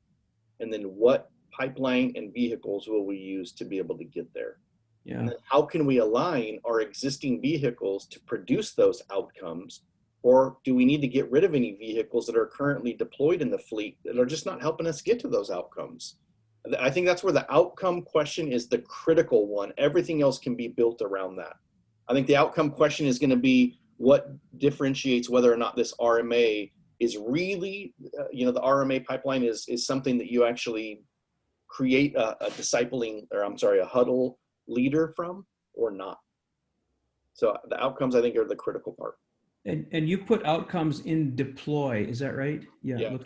And then what pipeline and vehicles will we use to be able to get there? Yeah. And then how can we align our existing vehicles to produce those outcomes? Or do we need to get rid of any vehicles that are currently deployed in the fleet that are just not helping us get to those outcomes? I think that's where the outcome question is the critical one. Everything else can be built around that. I think the outcome question is going to be what differentiates whether or not this RMA is really, the RMA pipeline is something that you actually create a discipling, or I'm sorry, a huddle leader from, or not. So the outcomes, I think, are the critical part. And you put outcomes in deploy, is that right? Yeah.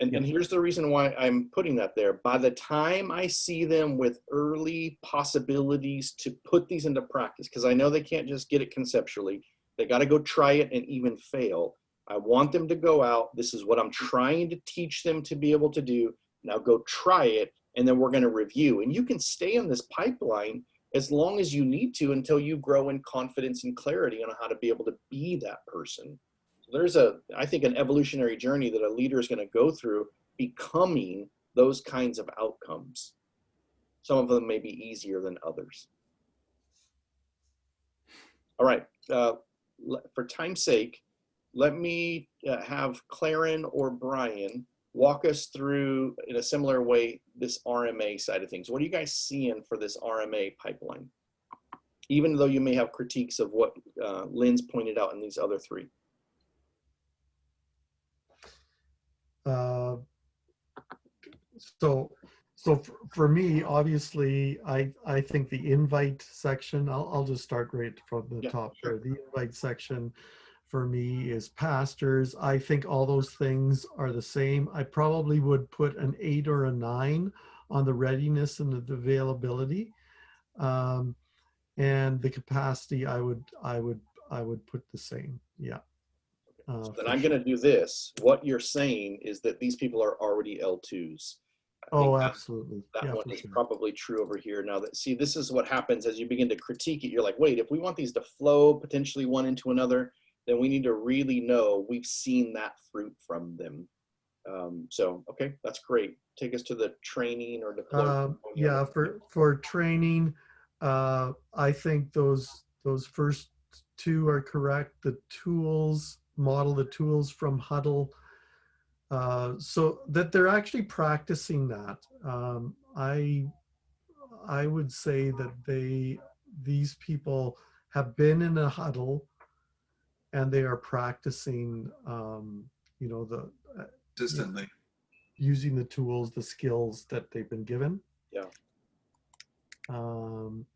And here's the reason why I'm putting that there. By the time I see them with early possibilities to put these into practice, because I know they can't just get it conceptually, they got to go try it and even fail. I want them to go out. This is what I'm trying to teach them to be able to do. Now go try it, and then we're going to review. And you can stay in this pipeline as long as you need to until you grow in confidence and clarity on how to be able to be that person. There's I think, an evolutionary journey that a leader is going to go through, becoming those kinds of outcomes. Some of them may be easier than others. All right. For time's sake, let me have Claren or Brian walk us through, in a similar way, this RMA side of things. What are you guys seeing for this RMA pipeline? Even though you may have critiques of what Lynn's pointed out in these other three. So for me, obviously, I think the invite section, I'll just start right from the top there. The invite section for me is pastors. I think all those things are the same. I probably would put an 8 or a 9 on the readiness and the availability. And the capacity, I would put the same. Yeah. So then I'm going to do this. What you're saying is that these people are already L2s. Oh, absolutely. That one is probably true over here. Now that, see, this is what happens as you begin to critique it. You're like, wait, if we want these to flow potentially one into another, then we need to really know we've seen that fruit from them. So, okay, that's great. Take us to the training or deployment. Yeah, for training, I think those first two are correct. The tools, model the tools from Huddle, so that they're actually practicing that. I would say that these people have been in a huddle and they are practicing, you know, consistently using the tools, the skills that they've been given. Yeah.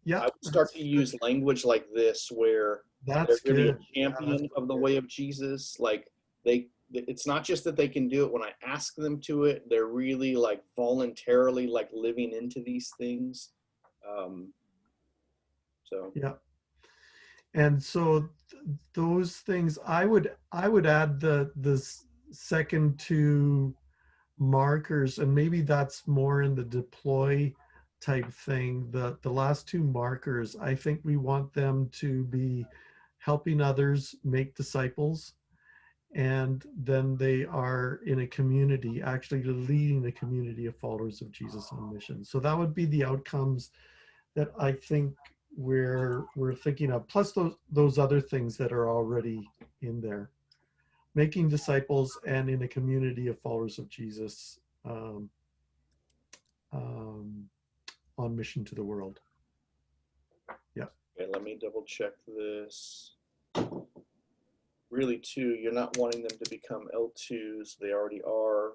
Yeah. I would start to use language like this where they're really a champion of the way of Jesus. Like it's not just that they can do it when I ask them to it. They're really like voluntarily like living into these things. So yeah. And so those things, I would add the second two markers, and maybe that's more in the deploy type thing. The last two markers, I think we want them to be helping others make disciples, and then they are in a community, actually leading a community of followers of Jesus on mission. So that would be the outcomes that I think we're thinking of, plus those other things that are already in there. Making disciples and in a community of followers of Jesus on mission to the world. Yeah. Okay, let me double check this. Really, too, you're not wanting them to become L2s. They already are.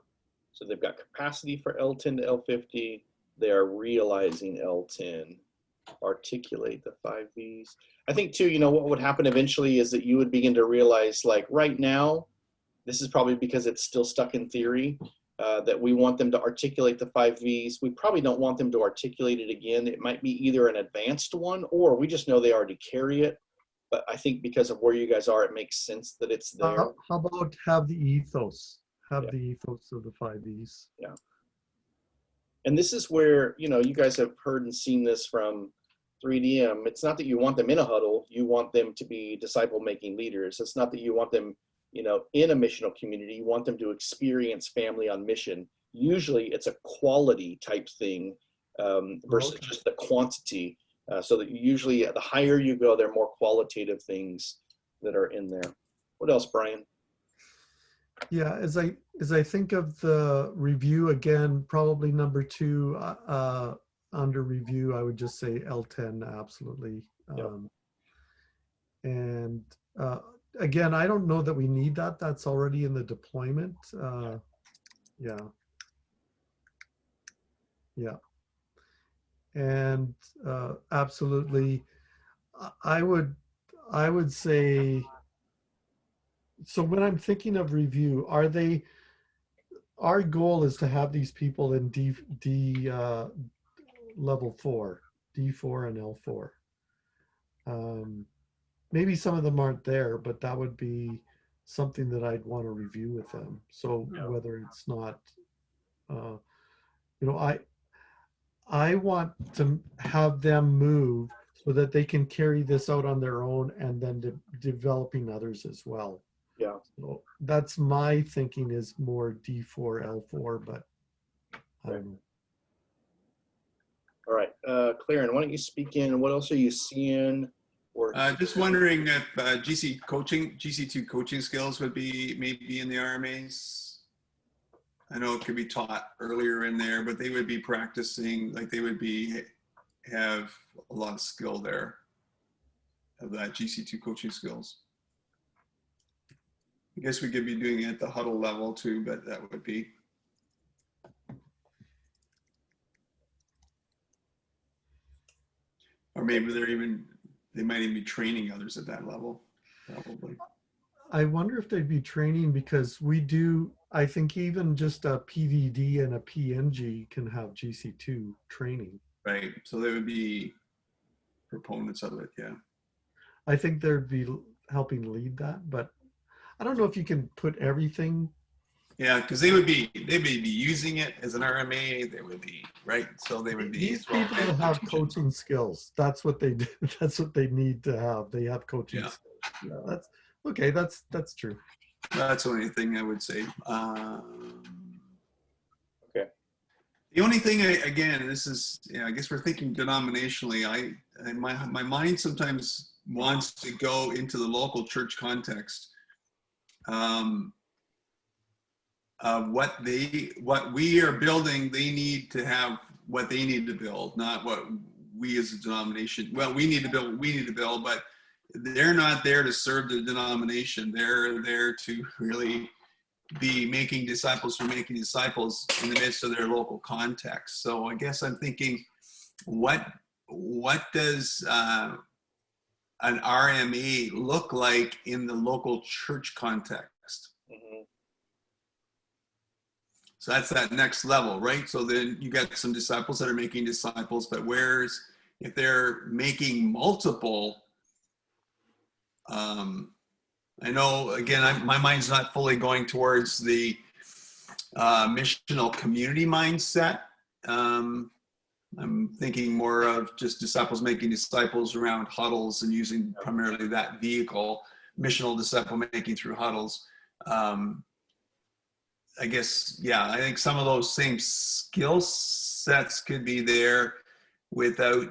So they've got capacity for L10 to L50. They are realizing L10. Articulate the 5 V's. I think, too, you know, what would happen eventually is that you would begin to realize, like right now, this is probably because it's still stuck in theory, that we want them to articulate the 5 V's. We probably don't want them to articulate it again. It might be either an advanced one or we just know they already carry it. But I think because of where you guys are, it makes sense that it's there. How about have the ethos? Have the ethos of the 5 V's. Yeah. And this is where, you know, you guys have heard and seen this from 3DM. It's not that you want them in a huddle. You want them to be disciple-making leaders. It's not that you want them, you know, in a missional community. You want them to experience family on mission. Usually it's a quality type thing versus just the quantity. So that usually the higher you go, there are more qualitative things that are in there. What else, Brian? Yeah, as I think of the review, again, probably number 2 under review, I would just say L10, absolutely. Yep. And again, I don't know that we need that. That's already in the deployment. Yeah. Yeah. And absolutely, I would say, so when I'm thinking of review, our goal is to have these people in D level 4, D4 and L4. Maybe some of them aren't there, but that would be something that I'd want to review with them. So whether it's not, you know, I want to have them move so that they can carry this out on their own and then developing others as well. Yeah. So that's my thinking is more D4, L4, but I don't know. All right, Claren, why don't you speak in? What else are you seeing? Or Just wondering if GC2 coaching skills would be maybe in the RMAs. I know it could be taught earlier in there, but they would be practicing, like they would have a lot of skill there of that GC2 coaching skills. I guess we could be doing it at the huddle level too, but that would be. Or maybe they might even be training others at that level, probably. I wonder if they'd be training because we do, I think even just a PVD and a PNG can have GC2 training. Right, so they would be proponents of it, yeah. I think they'd be helping lead that, but I don't know if you can put everything. Yeah, because they'd be using it as an RMA. They would be right, so they would be. These people have coaching skills. That's what they do. That's what they need to have. They have coaching skills. Yeah, that's okay. That's true. That's the only thing I would say. Okay. The only thing, again, this is, I guess we're thinking denominationally. My mind sometimes wants to go into the local church context. What we are building, they need to have what they need to build, not what we as a denomination. Well, we need to build, but they're not there to serve the denomination. They're there to really be making disciples in the midst of their local context. So I guess I'm thinking, what does an RMA look like in the local church context? Mm-hmm. So that's that next level, right? So then you got some disciples that are making disciples, but if they're making multiple, I know, again, my mind's not fully going towards the missional community mindset. I'm thinking more of just disciples making disciples around huddles and using primarily that vehicle, missional disciple making through huddles. I guess, I think some of those same skill sets could be there without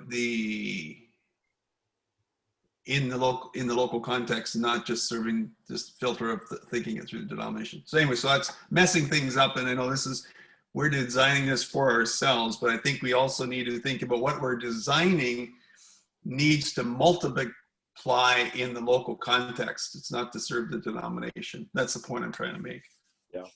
in the local context, not just serving this filter of thinking it through the denomination. So anyway, so that's messing things up. And I know we're designing this for ourselves, but I think we also need to think about what we're designing needs to multiply in the local context. It's not to serve the denomination. That's the point I'm trying to make. Yeah.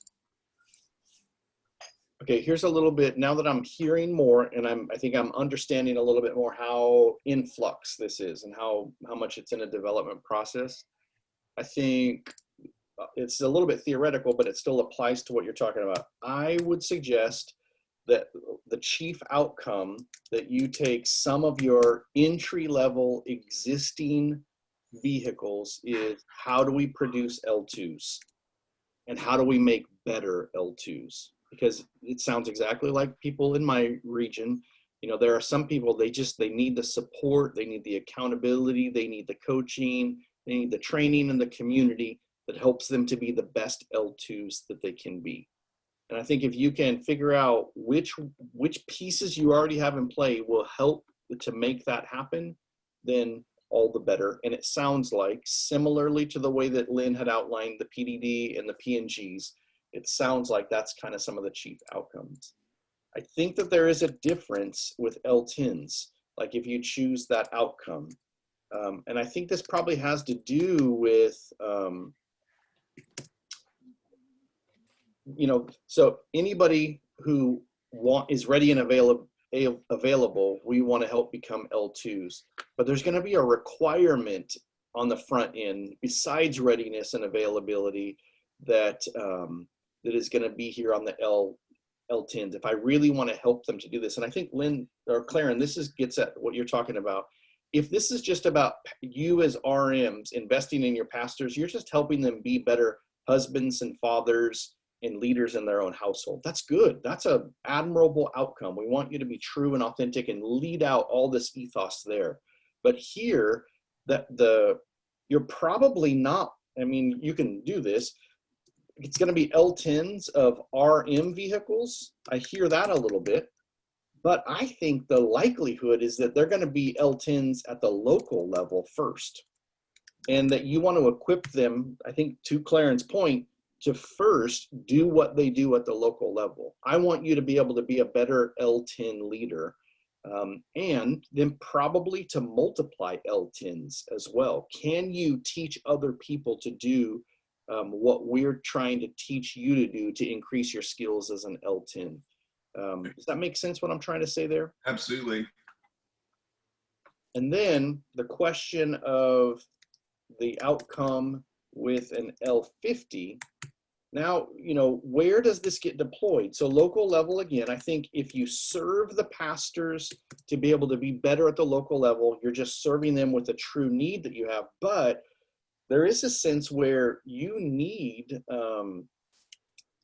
Okay, here's a little bit, now that I'm hearing more and I think I'm understanding a little bit more how in flux this is and how much it's in a development process. I think it's a little bit theoretical, but it still applies to what you're talking about. I would suggest that the chief outcome that you take some of your entry-level existing vehicles is how do we produce L2s and how do we make better L2s? Because it sounds exactly like people in my region. There are some people, they need the support, they need the accountability, they need the coaching, they need the training in the community that helps them to be the best L2s that they can be. And I think if you can figure out which pieces you already have in play will help to make that happen, then all the better. And it sounds like, similarly to the way that Lynn had outlined the PDD and the PNGs, it sounds like that's kind of some of the chief outcomes. I think that there is a difference with L10s, like if you choose that outcome. And I think this probably has to do with, so anybody who is ready and available, we want to help become L2s. But there's going to be a requirement on the front end, besides readiness and availability, that is going to be here on the L10s. If I really want to help them to do this, and I think Lynn or Claren, gets at what you're talking about. If this is just about you as RMs investing in your pastors, you're just helping them be better husbands and fathers and leaders in their own household. That's good. That's an admirable outcome. We want you to be true and authentic and lead out all this ethos there. But here, you're probably not I mean, you can do this. It's going to be L10s of RM vehicles. I hear that a little bit, but I think the likelihood is that they're going to be L10s at the local level first, and that you want to equip them, I think, to Clarence's point, to first do what they do at the local level. I want you to be able to be a better L10 leader, and then probably to multiply L10s as well. Can you teach other people to do what we're trying to teach you to do to increase your skills as an L10? Does that make sense what I'm trying to say there? Absolutely. And then the question of the outcome with an L50. Now, you know, where does this get deployed? So local level, again, I think if you serve the pastors to be able to be better at the local level, you're just serving them with a true need that you have. But there is a sense where you need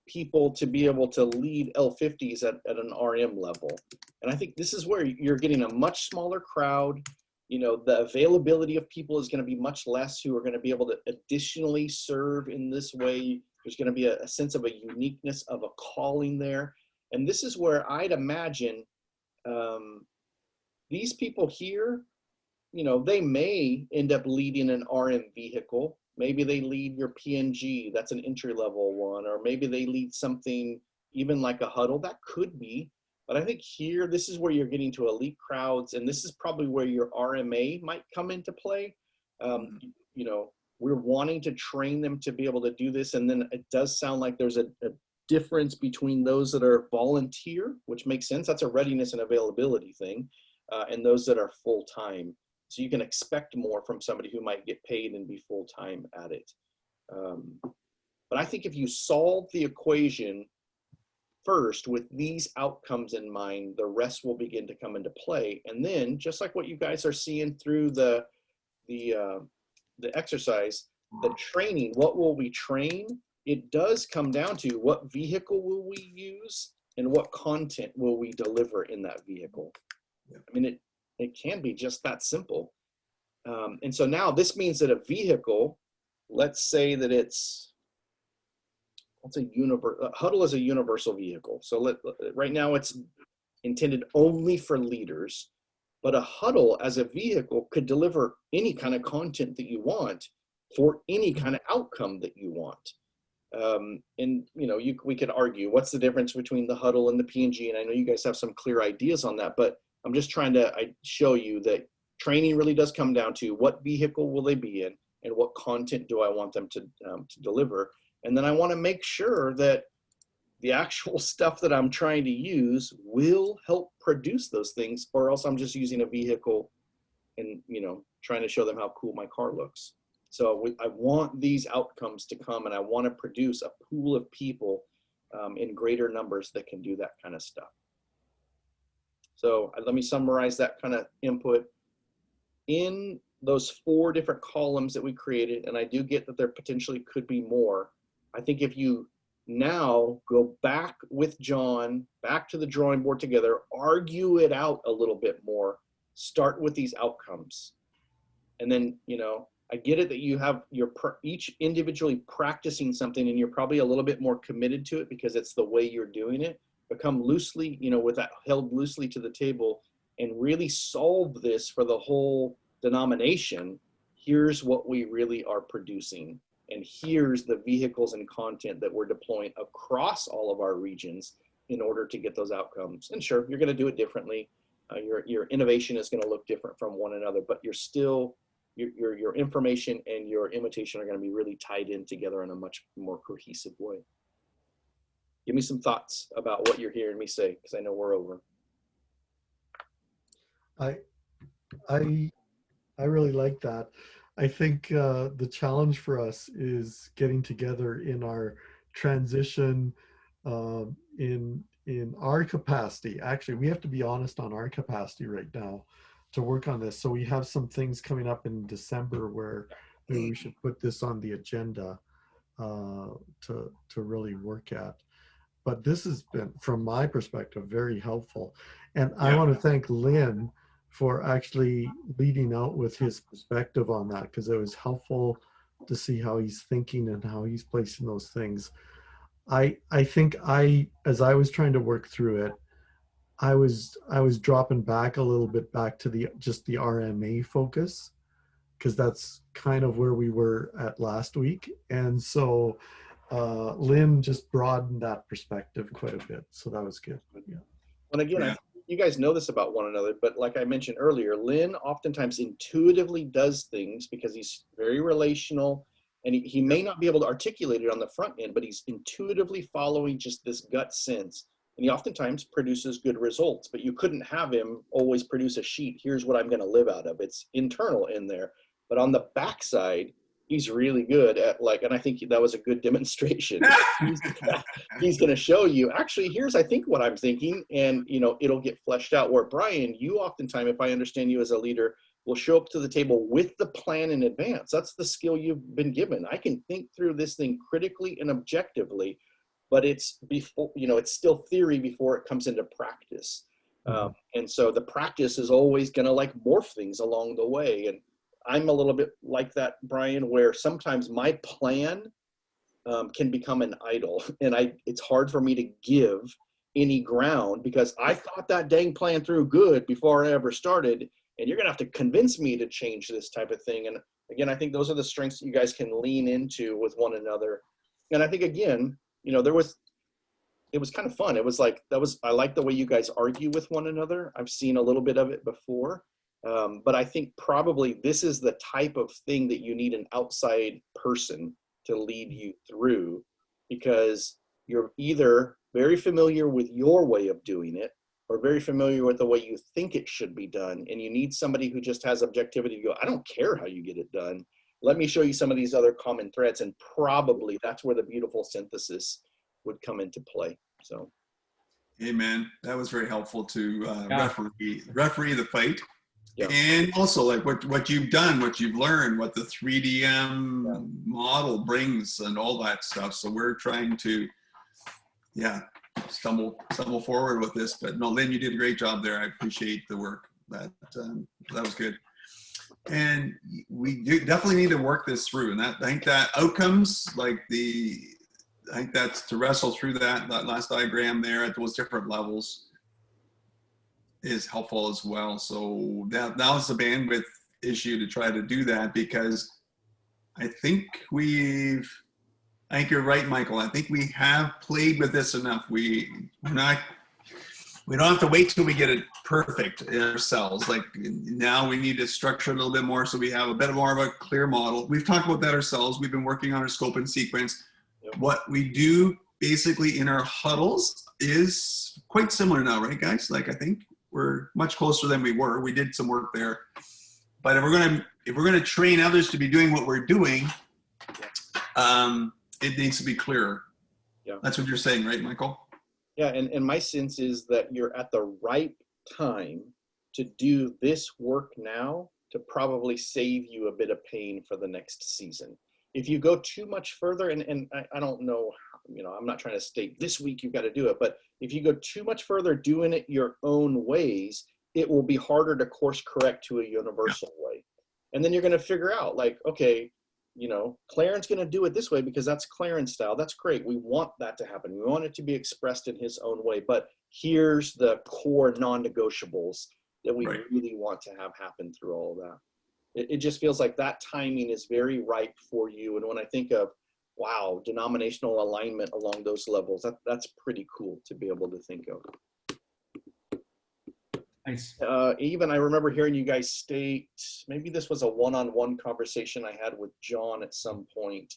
people to be able to lead L50s at an RM level. And I think this is where you're getting a much smaller crowd. You know, the availability of people is going to be much less who are going to be able to additionally serve in this way. There's going to be a sense of a uniqueness of a calling there. And this is where I'd imagine these people here, you know, they may end up leading an RM vehicle. Maybe they lead your PNG, that's an entry level one, or maybe they lead something even like a huddle, that could be. But I think here, this is where you're getting to elite crowds, and this is probably where your RMA might come into play. You know, we're wanting to train them to be able to do this, and then it does sound like there's a difference between those that are volunteer, which makes sense, that's a readiness and availability thing, and those that are full-time. So you can expect more from somebody who might get paid and be full-time at it. But I think if you solve the equation first with these outcomes in mind, the rest will begin to come into play. And then, just like what you guys are seeing through the exercise, the training, what will we train? It does come down to what vehicle will we use and what content will we deliver in that vehicle. I mean, it can be just that simple. And so now this means that a vehicle, let's say that it's Huddle is a universal vehicle. So right now it's intended only for leaders, but a Huddle as a vehicle could deliver any kind of content that you want for any kind of outcome that you want. And you know, we could argue what's the difference between the Huddle and the PNG, and I know you guys have some clear ideas on that, but I'm just trying to show you that training really does come down to what vehicle will they be in and what content do I want them to deliver. And then I want to make sure that the actual stuff that I'm trying to use will help produce those things, or else I'm just using a vehicle and, you know, trying to show them how cool my car looks. So I want these outcomes to come, and I want to produce a pool of people in greater numbers that can do that kind of stuff. So let me summarize that kind of input. In those 4 different columns that we created, and I do get that there potentially could be more, I think if you now go back with John, back to the drawing board together, argue it out a little bit more, start with these outcomes. And then, you know, I get it that you have each individually practicing something and you're probably a little bit more committed to it because it's the way you're doing it. Become loosely, you know, with that held loosely to the table and really solve this for the whole denomination. Here's what we really are producing. And here's the vehicles and content that we're deploying across all of our regions in order to get those outcomes. And sure, you're going to do it differently. Your innovation is going to look different from one another, but you're still, your information and your imitation are going to be really tied in together in a much more cohesive way. Give me some thoughts about what you're hearing me say, because I know we're over. I really like that. I think the challenge for us is getting together in our transition in our capacity. Actually, we have to be honest on our capacity right now to work on this. So we have some things coming up in December where maybe we should put this on the agenda to really work at. But this has been, from my perspective, very helpful. And I want to thank Lynn for actually leading out with his perspective on that, because it was helpful to see how he's thinking and how he's placing those things. I think as I was trying to work through it, I was dropping back a little bit back to just the RMA focus, because that's kind of where we were at last week. And so Lynn just broadened that perspective quite a bit. So that was good. Yeah. And again, you guys know this about one another, but like I mentioned earlier, Lynn oftentimes intuitively does things because he's very relational, and he may not be able to articulate it on the front end, but he's intuitively following just this gut sense. And he oftentimes produces good results, but you couldn't have him always produce a sheet. Here's what I'm going to live out of. It's internal in there. But on the backside, he's really good at, like, and I think that was a good demonstration. He's going to show you, actually, here's, I think, what I'm thinking, and, you know, it'll get fleshed out. Where Brian, you oftentimes, if I understand you as a leader, will show up to the table with the plan in advance. That's the skill you've been given. I can think through this thing critically and objectively, but it's before, you know, it's still theory before it comes into practice. And so the practice is always going to like morph things along the way. And I'm a little bit like that, Brian, where sometimes my plan can become an idol, and it's hard for me to give any ground because I thought that dang plan through good before I ever started, and you're gonna have to convince me to change this type of thing. And again, I think those are the strengths that you guys can lean into with one another. And I think, again, you know, it was kind of fun. It was like, I like the way you guys argue with one another. I've seen a little bit of it before. But I think probably this is the type of thing that you need an outside person to lead you through, because you're either very familiar with your way of doing it or very familiar with the way you think it should be done. And you need somebody who just has objectivity to go, I don't care how you get it done. Let me show you some of these other common threads. And probably that's where the beautiful synthesis would come into play. So. Hey, man, that was very helpful to referee the fight. Yeah. And also, like what you've done, what you've learned, what the 3DM model brings and all that stuff. So we're trying to, stumble forward with this. But no, Lynn, you did a great job there. I appreciate the work. That was good. And we definitely need to work this through. And I think that outcomes, I think that's to wrestle through that last diagram there at those different levels is helpful as well. So that was the bandwidth issue to try to do that, because I think you're right, Michael. I think we have played with this enough. We don't have to wait till we get it perfect ourselves. Like now we need to structure a little bit more so we have a bit more of a clear model. We've talked about that ourselves. We've been working on our scope and sequence. Yep. What we do basically in our huddles is quite similar now, right, guys? Like I think we're much closer than we were. We did some work there, but if we're gonna train others to be doing what we're doing, it needs to be clearer. Yeah, that's what you're saying, right, Michael? Yeah, and my sense is that you're at the right time to do this work now to probably save you a bit of pain for the next season. If you go too much further, and I don't know, you know, I'm not trying to state this week you've got to do it, but if you go too much further doing it your own ways, it will be harder to course correct to a universal way. And then you're going to figure out like, okay, you know, Clarence going to do it this way because that's Clarence style. That's great. We want that to happen. We want it to be expressed in his own way, but here's the core non-negotiables that we really want to have happen through all of that. It just feels like that timing is very ripe for you. And when I think of, wow, denominational alignment along those levels, that's pretty cool to be able to think of. Nice. Even I remember hearing you guys state, maybe this was a one-on-one conversation I had with John at some point,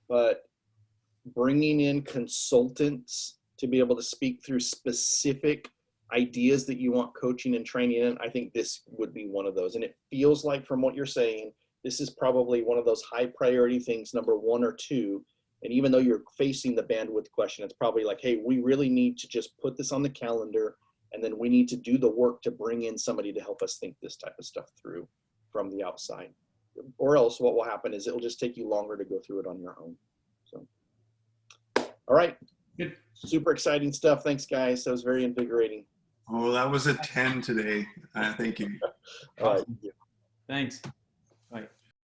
but bringing in consultants to be able to speak through specific ideas that you want coaching and training in, I think this would be one of those. And it feels like from what you're saying, this is probably one of those high priority things, number 1 or 2. And even though you're facing the bandwidth question, it's probably like, hey, we really need to just put this on the calendar, and then we need to do the work to bring in somebody to help us think this type of stuff through from the outside. Or else what will happen is it'll just take you longer to go through it on your own. So, all right. Good. Super exciting stuff. Thanks, guys. That was very invigorating. Oh, that was a 10 today. Thank you. All right. Thanks.